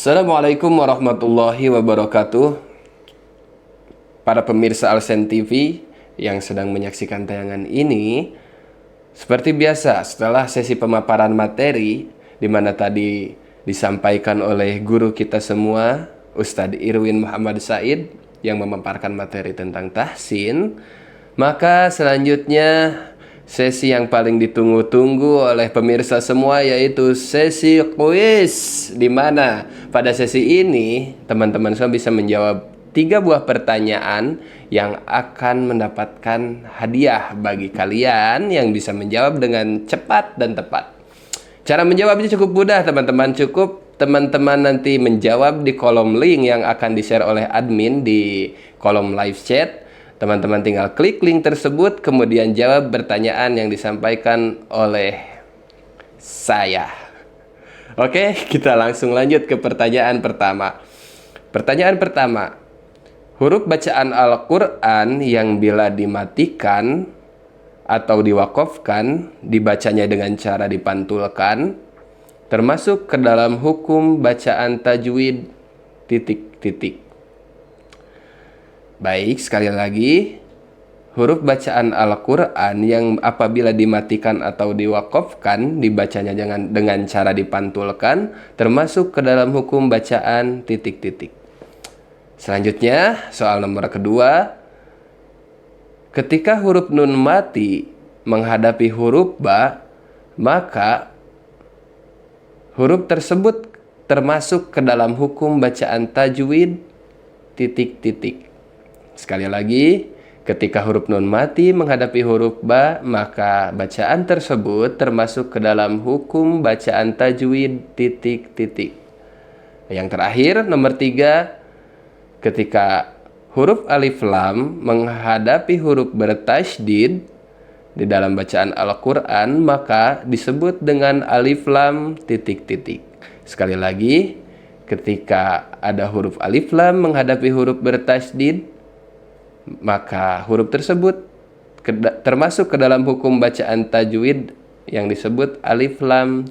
Assalamualaikum warahmatullahi wabarakatuh. Para pemirsa Alsen TV yang sedang menyaksikan tayangan ini, seperti biasa setelah sesi pemaparan materi di mana tadi disampaikan oleh guru kita semua, Ustadz Irwin Muhammad Said yang memaparkan materi tentang tahsin, maka selanjutnya sesi yang paling ditunggu-tunggu oleh pemirsa semua yaitu sesi kuis, di mana pada sesi ini teman-teman semua bisa menjawab 3 buah pertanyaan yang akan mendapatkan hadiah bagi kalian yang bisa menjawab dengan cepat dan tepat. Cara menjawabnya cukup mudah teman-teman, cukup teman-teman nanti menjawab di kolom link yang akan di-share oleh admin di kolom live chat. Teman-teman tinggal klik link tersebut, kemudian jawab pertanyaan yang disampaikan oleh saya. Oke, kita langsung lanjut ke pertanyaan pertama. Pertanyaan pertama, huruf bacaan Al-Quran yang bila dimatikan atau diwakafkan, dibacanya dengan cara dipantulkan, termasuk ke dalam hukum bacaan tajwid ... Baik, sekali lagi, huruf bacaan Al-Quran yang apabila dimatikan atau diwakafkan, dibacanya dengan cara dipantulkan, termasuk ke dalam hukum bacaan ... Selanjutnya, soal nomor kedua, ketika huruf nun mati menghadapi huruf ba, maka huruf tersebut termasuk ke dalam hukum bacaan tajwid ... Sekali lagi, ketika huruf nun mati menghadapi huruf ba, maka bacaan tersebut termasuk ke dalam hukum bacaan tajwid ... Yang terakhir, nomor 3, ketika huruf alif lam menghadapi huruf bertasydid di dalam bacaan Al-Quran, maka disebut dengan alif lam ... Sekali lagi, ketika ada huruf alif lam menghadapi huruf bertasydid, maka huruf tersebut termasuk ke dalam hukum bacaan tajwid yang disebut alif lam ...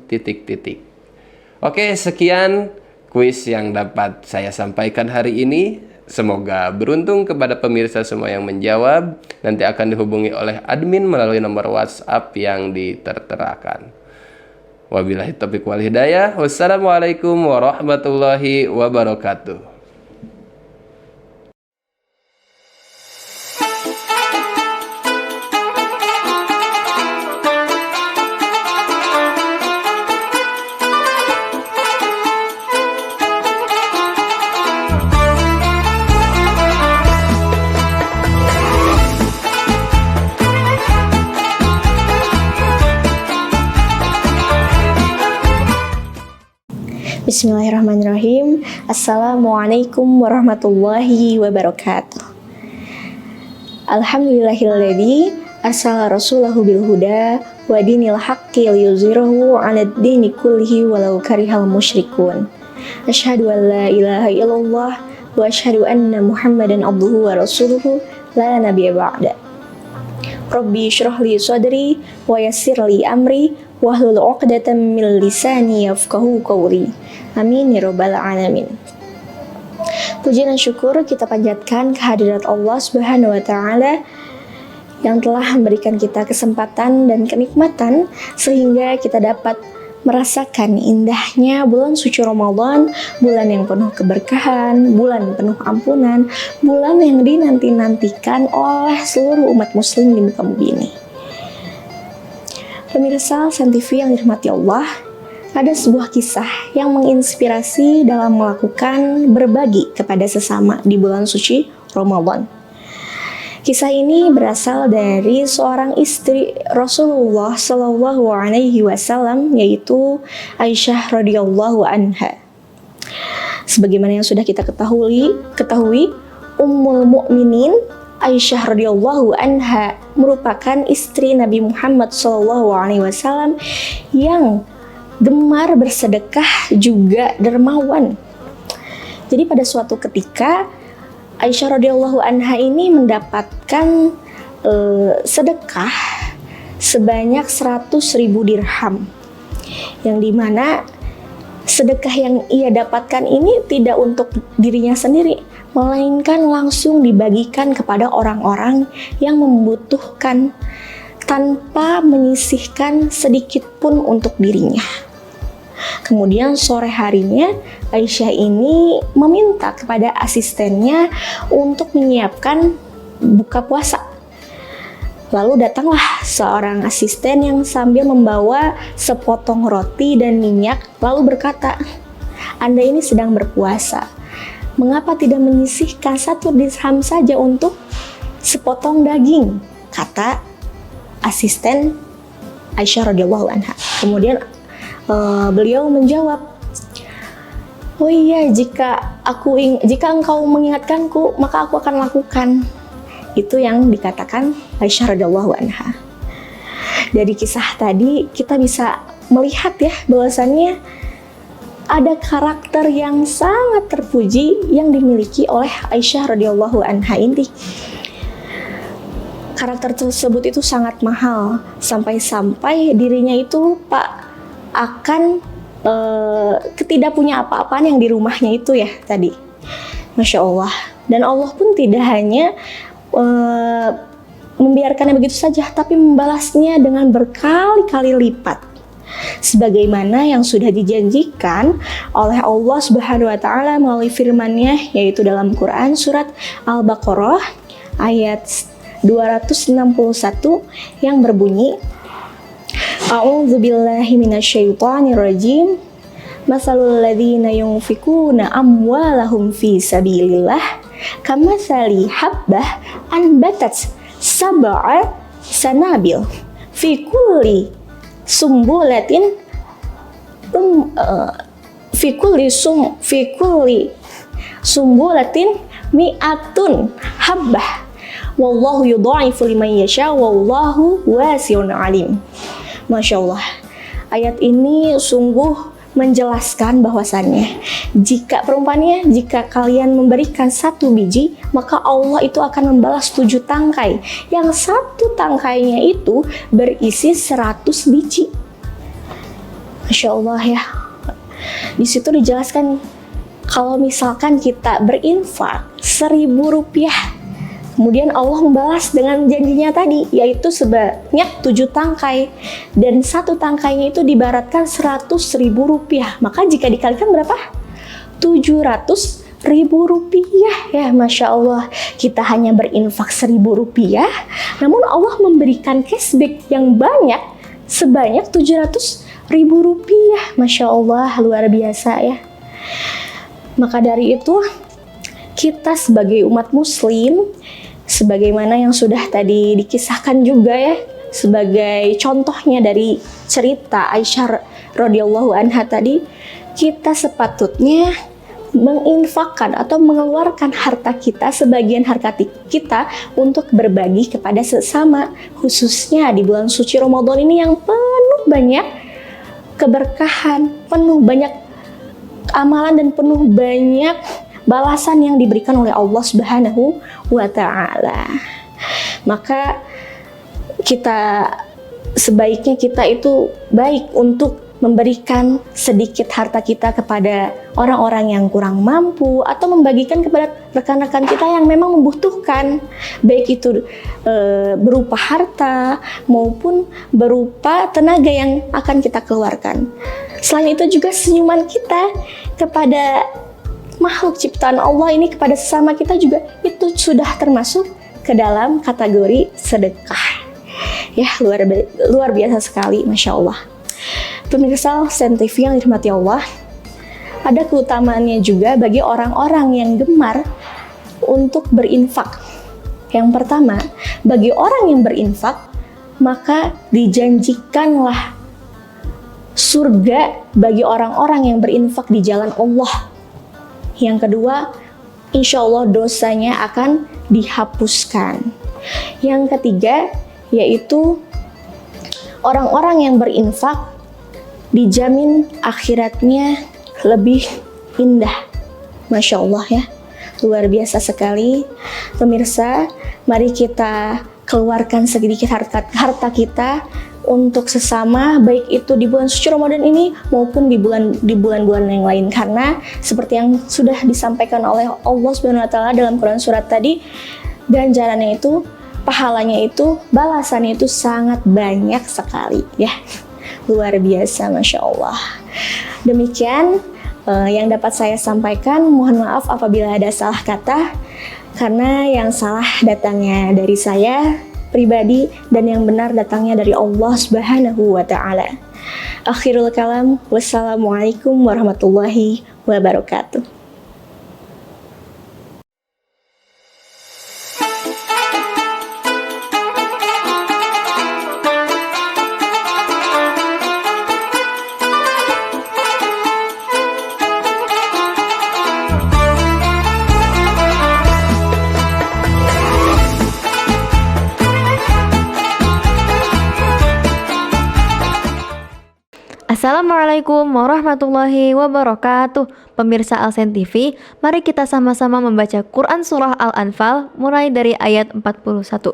Oke, sekian kuis yang dapat saya sampaikan hari ini. Semoga beruntung kepada pemirsa semua yang menjawab. Nanti akan dihubungi oleh admin melalui nomor WhatsApp yang diterterakan. Wabillahi taufiq wal hidayah. Wassalamualaikum warahmatullahi wabarakatuh. Bismillahirrahmanirrahim. Assalamualaikum warahmatullahi wabarakatuh. Alhamdulillahilladzi arsala rasulahu bil huda wa dinil haqqi liyuzhirahu 'alad dini kullihi walau karihal musyrikun. Asyhadu an la ilaha illallah wa asyhadu anna Muhammadan abduhu wa rasuluhu la nabiyya ba'da. Rabbi shrah li sadri wa yassir li amri wahlul 'uqdatam min lisani yafqahu qawli. Amin ya rabbal alamin. Puji dan syukur kita panjatkan kehadirat Allah Subhanahu wa taala yang telah memberikan kita kesempatan dan kenikmatan sehingga kita dapat merasakan indahnya bulan suci Ramadan, bulan yang penuh keberkahan, bulan penuh ampunan, bulan yang dinanti-nantikan oleh seluruh umat muslim di muka bumi ini. Pemirsa Alsen TV yang dirahmati Allah, ada sebuah kisah yang menginspirasi dalam melakukan berbagi kepada sesama di bulan suci Ramadan. Kisah ini berasal dari seorang istri Rasulullah Shallallahu Alaihi Wasallam, yaitu Aisyah radhiyallahu anha. Sebagaimana yang sudah kita ketahui, Ummul Mukminin Aisyah radhiyallahu anha merupakan istri Nabi Muhammad Shallallahu Alaihi Wasallam yang gemar bersedekah juga dermawan. Jadi pada suatu ketika Aisyah radhiyallahu anha ini mendapatkan sedekah sebanyak 100.000 dirham, yang dimana sedekah yang ia dapatkan ini tidak untuk dirinya sendiri, melainkan langsung dibagikan kepada orang-orang yang membutuhkan tanpa menyisihkan sedikit pun untuk dirinya. Kemudian sore harinya Aisyah ini meminta kepada asistennya untuk menyiapkan buka puasa. Lalu datanglah seorang asisten yang sambil membawa sepotong roti dan minyak, lalu berkata, "Anda ini sedang berpuasa. Mengapa tidak menyisihkan 1 dirham saja untuk sepotong daging?" kata asisten Aisyah radhiyallahu anha. Kemudian beliau menjawab, "Oh iya, jika engkau mengingatkanku, maka aku akan lakukan." Itu yang dikatakan Aisyah radhiyallahu anha. Dari kisah tadi kita bisa melihat ya bahwasannya ada karakter yang sangat terpuji yang dimiliki oleh Aisyah radhiyallahu anha ini. Karakter tersebut itu sangat mahal, sampai-sampai dirinya itu akan tidak punya apa-apaan yang di rumahnya itu ya tadi. Masya Allah. Dan Allah pun tidak hanya membiarkannya begitu saja, tapi membalasnya dengan berkali-kali lipat, sebagaimana yang sudah dijanjikan oleh Allah Subhanahu wa taala melalui firman-Nya, yaitu dalam Quran surat Al-Baqarah ayat 261 yang berbunyi, A'udzubillahi minasyaitonirrajim. Masalul ladzina yunfikuna amwalahum fi sabilillah kamatsali habbah anbatat sab'a sanabil fi kulli sumbulatin sumbulatin mi'atun habbah wallahu yudha'ifu liman yasha wallahu wasi'un alim. Masya Allah, ayat ini sungguh menjelaskan bahwasannya jika kalian memberikan 1 biji, maka Allah itu akan membalas 7 tangkai, yang 1 tangkainya itu berisi 100 biji. Masya Allah ya. Di situ dijelaskan kalau misalkan kita berinfak 1.000 rupiah, kemudian Allah membalas dengan janjinya tadi, yaitu sebanyak 7 tangkai. Dan 1 tangkainya itu diibaratkan 100.000 rupiah. Maka jika dikalikan berapa? 700.000 rupiah. Ya Masya Allah, kita hanya berinfak 1.000 rupiah, namun Allah memberikan cashback yang banyak sebanyak 700.000 rupiah. Masya Allah, luar biasa ya. Maka dari itu, kita sebagai umat muslim, sebagaimana yang sudah tadi dikisahkan juga ya, sebagai contohnya dari cerita Aisyah radhiyallahu anha tadi, kita sepatutnya menginfakkan atau mengeluarkan harta kita, sebagian harta kita untuk berbagi kepada sesama, khususnya di bulan suci Ramadan ini yang penuh banyak keberkahan, penuh banyak amalan dan penuh banyak balasan yang diberikan oleh Allah Subhanahu wa taala. Maka sebaiknya kita itu baik untuk memberikan sedikit harta kita kepada orang-orang yang kurang mampu, atau membagikan kepada rekan-rekan kita yang memang membutuhkan, baik itu berupa harta maupun berupa tenaga yang akan kita keluarkan. Selain itu juga senyuman kita kepada makhluk ciptaan Allah ini, kepada sesama kita juga, itu sudah termasuk ke dalam kategori sedekah. Ya, luar biasa sekali, Masya Allah. Pemirsa Sen TV yang dirahmati Allah, ada keutamaannya juga bagi orang-orang yang gemar untuk berinfak. Yang pertama, bagi orang yang berinfak, maka dijanjikanlah surga bagi orang-orang yang berinfak di jalan Allah. Yang kedua, insya Allah dosanya akan dihapuskan. Yang ketiga, yaitu orang-orang yang berinfak dijamin akhiratnya lebih indah. Masya Allah ya, luar biasa sekali. Pemirsa, mari kita keluarkan sedikit harta kita untuk sesama, baik itu di bulan suci Ramadan ini maupun di bulan-bulan yang lain, karena seperti yang sudah disampaikan oleh Allah Subhanahu wa taala dalam Quran surat tadi, ganjarannya itu, pahalanya itu, balasannya itu sangat banyak sekali ya. Luar biasa, Masya Allah. Demikian yang dapat saya sampaikan. Mohon maaf apabila ada salah kata, karena yang salah datangnya dari saya pribadi dan yang benar datangnya dari Allah Subhanahu wa taala. Akhirul kalam, wassalamualaikum warahmatullahi wabarakatuh. Assalamualaikum warahmatullahi wabarakatuh. Pemirsa Alsen TV, mari kita sama-sama membaca Quran Surah Al-Anfal mulai dari ayat 41.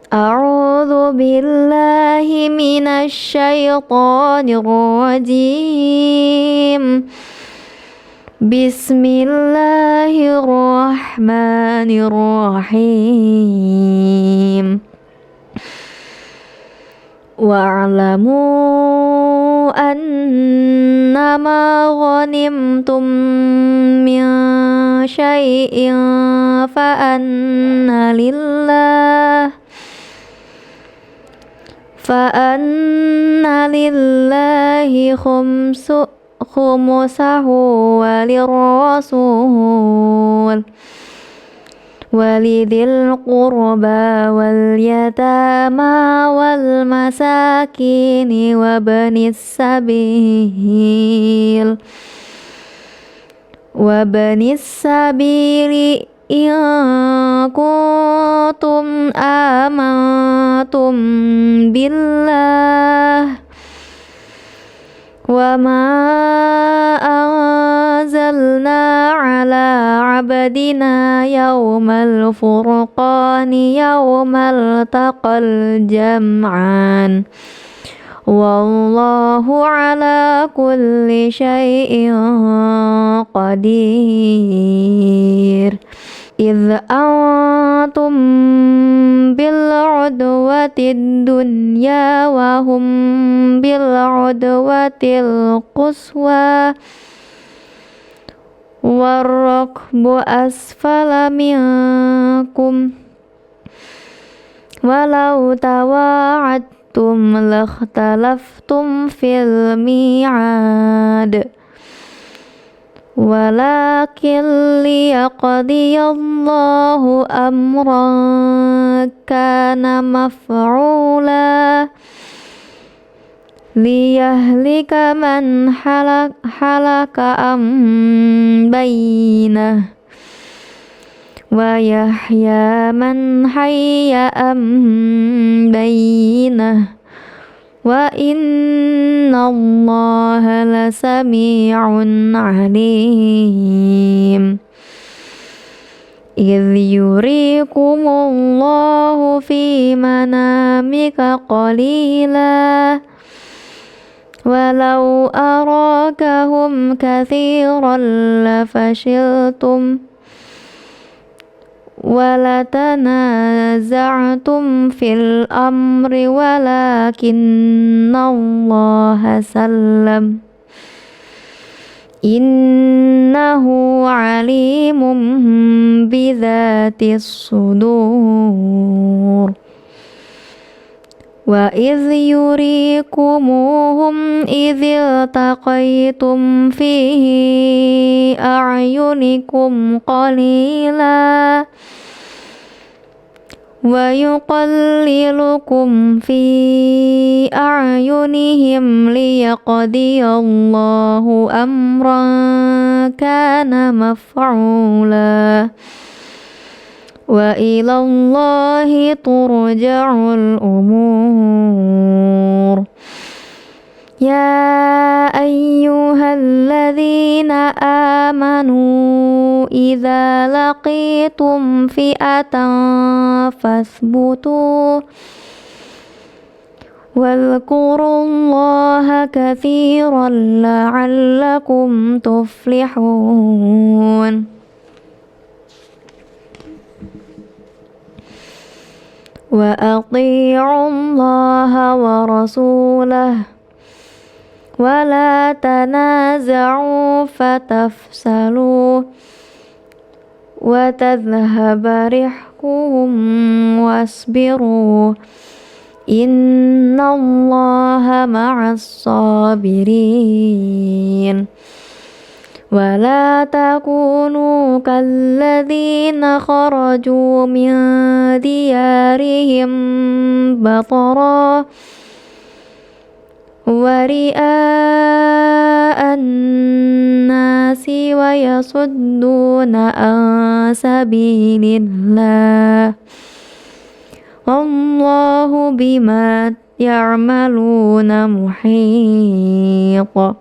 A'udzu billahi minasy syaithanir rajim. Bismillahirrahmanirrahim. Wa'lamu annama ghanimtum min syai'in fa'anna lillahi khumsahu wa lirrasul walidil qurba wal yatama wal masakini wa banis sabili in kuntum amantum billah wa ma anzalna ala abdina yawmal furqani yawmal taqal jam'an wallahu ala kulli syai'in qadir. إذ أنتم بالعدوة الدنيا وهم بالعدوة القصوى والركب أسفل منكم ولو تواعدتم لاختلفتم في الميعاد ولكن ليقضي الله أمرا كان مفعولا ليهلك من حلك عن بينه ويحيى من حي عن بينه وإن الله لسميع عليم. إذ يريكم الله في منامك قليلا ولو أراكهم كثيرا لفشلتم ولتنازعتم في الأمر ولكن الله سلم إنه عليم بذات الصدور. وإذ يريكموهم إذ التقيتم في أعينكم قليلا ويقللكم في أعينهم ليقضي الله أمرا كان مفعولا وإلى الله ترجع الأمور. يا أيها الذين آمنوا إذا لقيتم فئة فاثبتوا واذكروا الله كثيرا لعلكم تفلحون وأطيعوا الله ورسوله ولا تنازعوا فتفشلوا وتذهب ريحكم واصبروا إن الله مع الصابرين ولا تكونوا كالذين خرجوا من ديارهم بطرا ورئاء الناس ويصدون عن سبيل الله والله بما يعملون محيط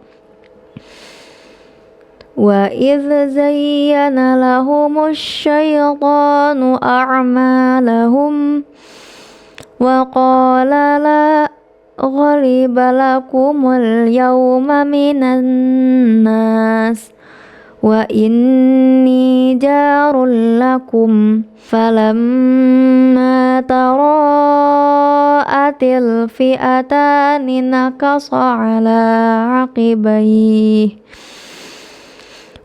وإذ زين لهم الشيطان أعمالهم وقال لا غالب لكم اليوم من الناس وإني جار لكم فلما تراءت الفئتان نكص على عقبيه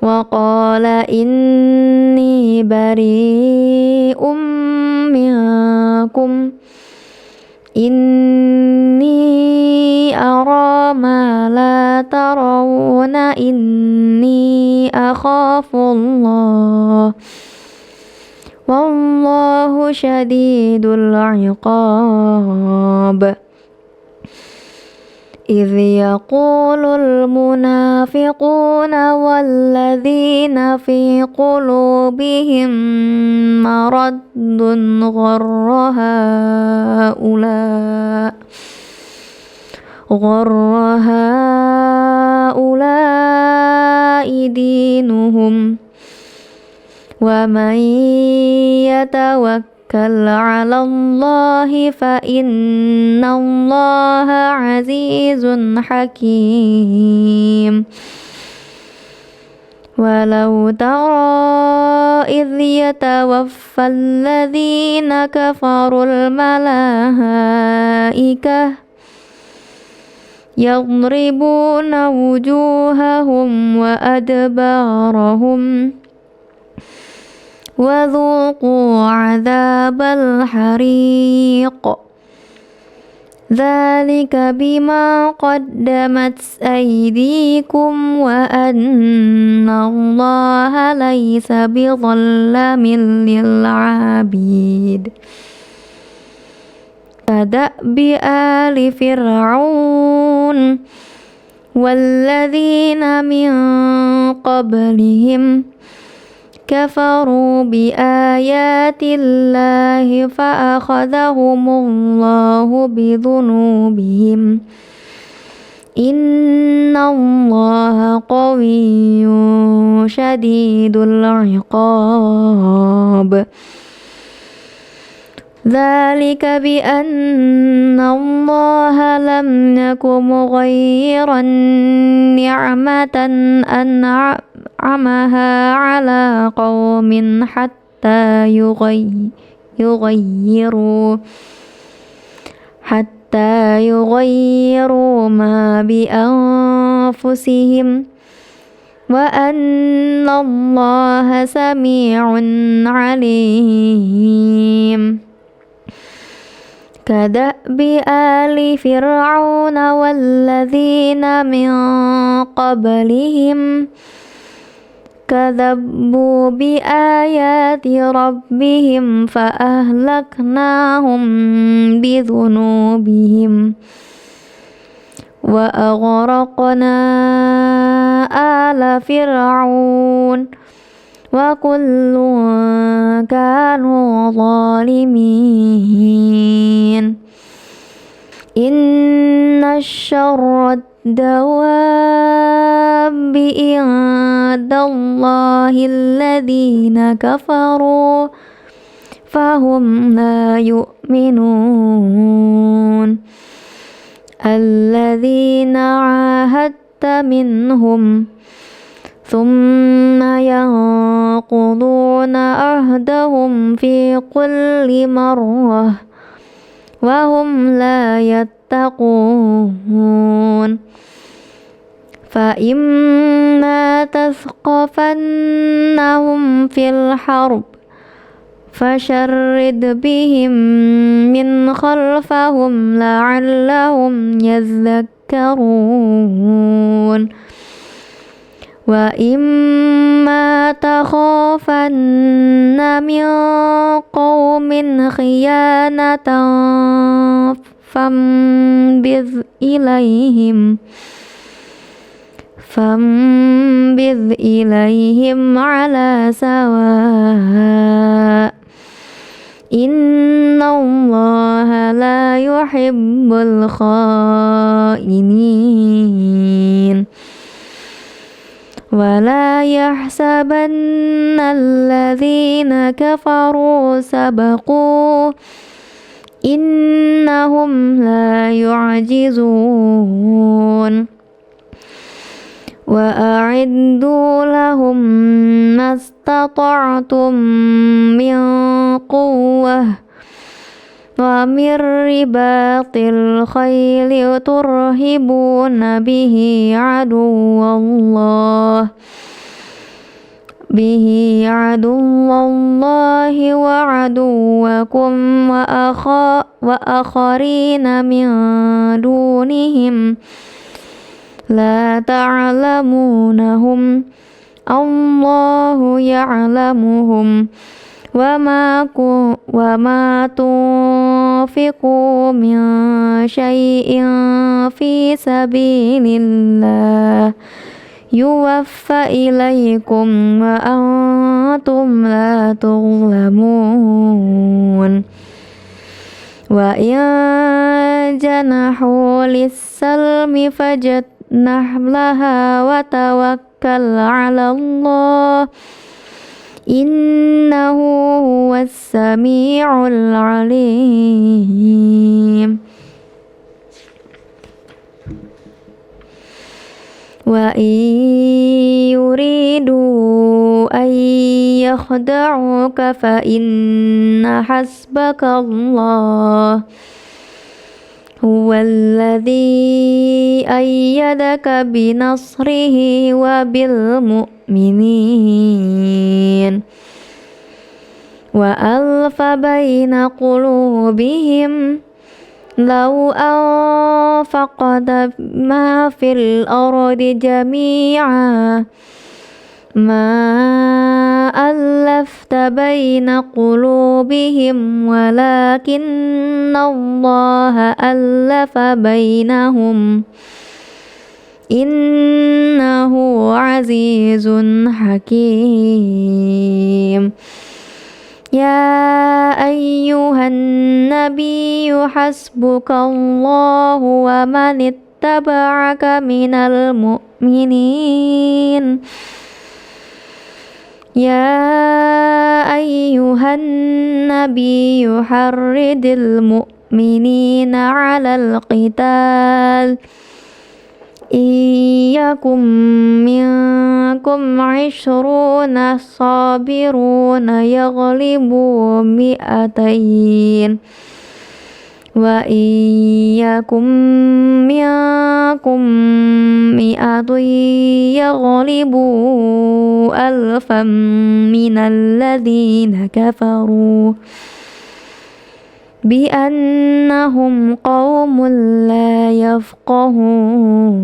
وقال إني بريء منكم إني أرى ما لا ترون إني أخاف الله والله شديد العقاب إذ يقول المنافقون والذين في قلوبهم مرض غر هؤلاء دينهم ومن يتوكل على الله فإن الله عزيز حكيم ولو ترى إذ يتوفى الذين كفروا الملائكة يضربون وجوههم وأدبارهم وذوقوا عذاب الحريق ذلك بما قدمت أيديكم وأن الله ليس بظلام للعبيد كدأب آل فرعون والذين من قبلهم كفروا بآيات الله فأخذهم الله بذنوبهم إن الله قوي شديد العقاب ذلك بأن الله لم يك مغيرا نعمة أنعمها على قوم حتى يغيروا ما بأنفسهم وأن الله سميع عليم كدأب آل فرعون والذين من قبلهم كذبوا بآيات ربهم فأهلكناهم بذنوبهم وأغرقنا آل فرعون وكل كانوا ظالمين إن شر الدواب عند الله الذين كفروا فهم لا يؤمنون الذين عاهدت منهم ثم ينقضون عهدهم في كل مرة وهم لا يتقون فإما تثقفنهم في الحرب فشرد بهم من خلفهم لعلهم يذكرون وإما تخافن من قوم خيانة فانبذ إليهم على سواء إن الله لا يحب الخائنين ولا يحسبن الذين كفروا سبقوا إنهم لا يعجزون وأعدوا لهم ما استطعتم من قوة ومن رباط الخيل ترهبون به عدو الله وعدوكم وآخرين من دونهم لا تعلمونهم الله يعلمهم وما تنفقوا من شيء في سبيل الله يوفى إليكم وأنتم لا تظلمون وإن جنحوا للسلم فاجنح لها وتوكل على الله إنه هو السميع العليم وإن يريدوا أن يخدعوك فإن حسبك الله هو الذي أيدك بنصره وبالمؤمنين وألف بين قلوبهم لو أنفقت ما في الأرض جميعا ما ألفت بين قلوبهم ولكن الله ألف بينهم إنه عزيز حكيم يا أيها النبي حسبك الله ومن اتبعك من المؤمنين يا أيها النبي حرض المؤمنين على القتال إن يكن منكم 20 صابرون يغلبوا 200 وإن يكن منكم 100 يغلبوا 1000 من الذين كفروا بأنهم قوم لا يفقهون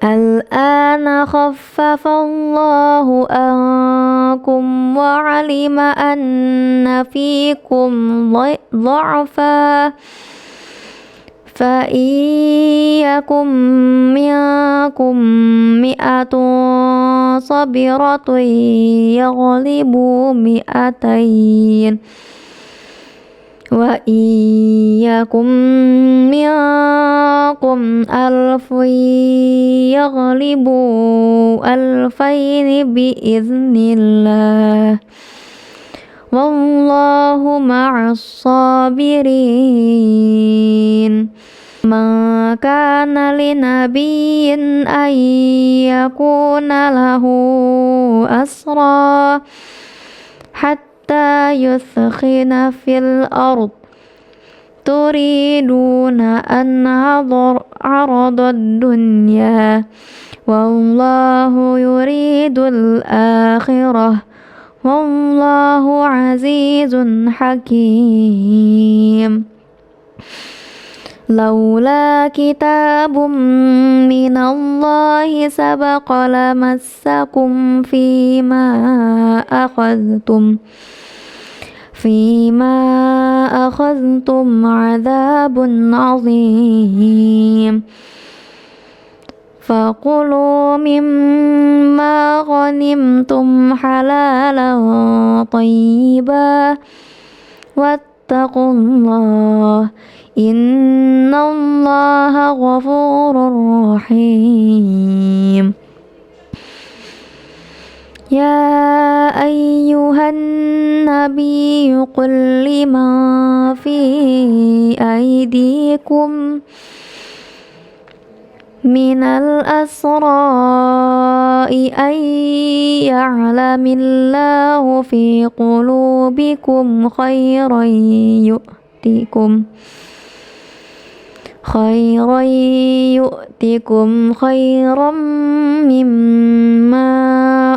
الآن خفف الله عنكم وعلم أن فيكم ضعفا فإن يكن منكم 100 صابرة يغلبوا 200 wa iyyakum minkum alfun yaghlibu alfaini biiznillah wallahu ma'as sabirin. Ma kana linabiyyin an yakuna lahu asra hatta yuthkhina fil ard turiduna an aradad dunya wallahu yuridul akhirah wallahu azizun hakim. Laula kitabum minallahi sabaqa lamassakum fima akhadhtum adhabun azim. Faqulu mimma ghanimtum halalan tayyiban wattaqullah innallaha ghafurur rahim. Ya ayyuhan nabiyyu qul liman fi aydikum minal asra'i ay ya'lamillahu fi qulubikum khairan yu'tikum khairan mimma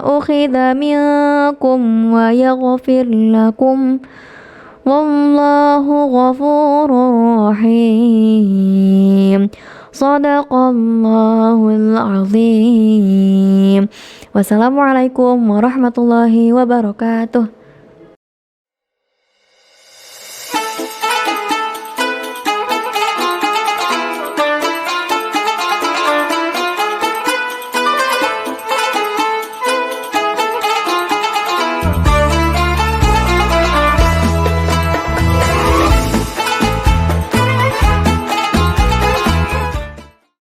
ukhidha minkum wa yaghfir lakum wallahu ghafurur rahim. Shadaqallahul azim. Wassalamualaikum warahmatullahi wabarakatuh.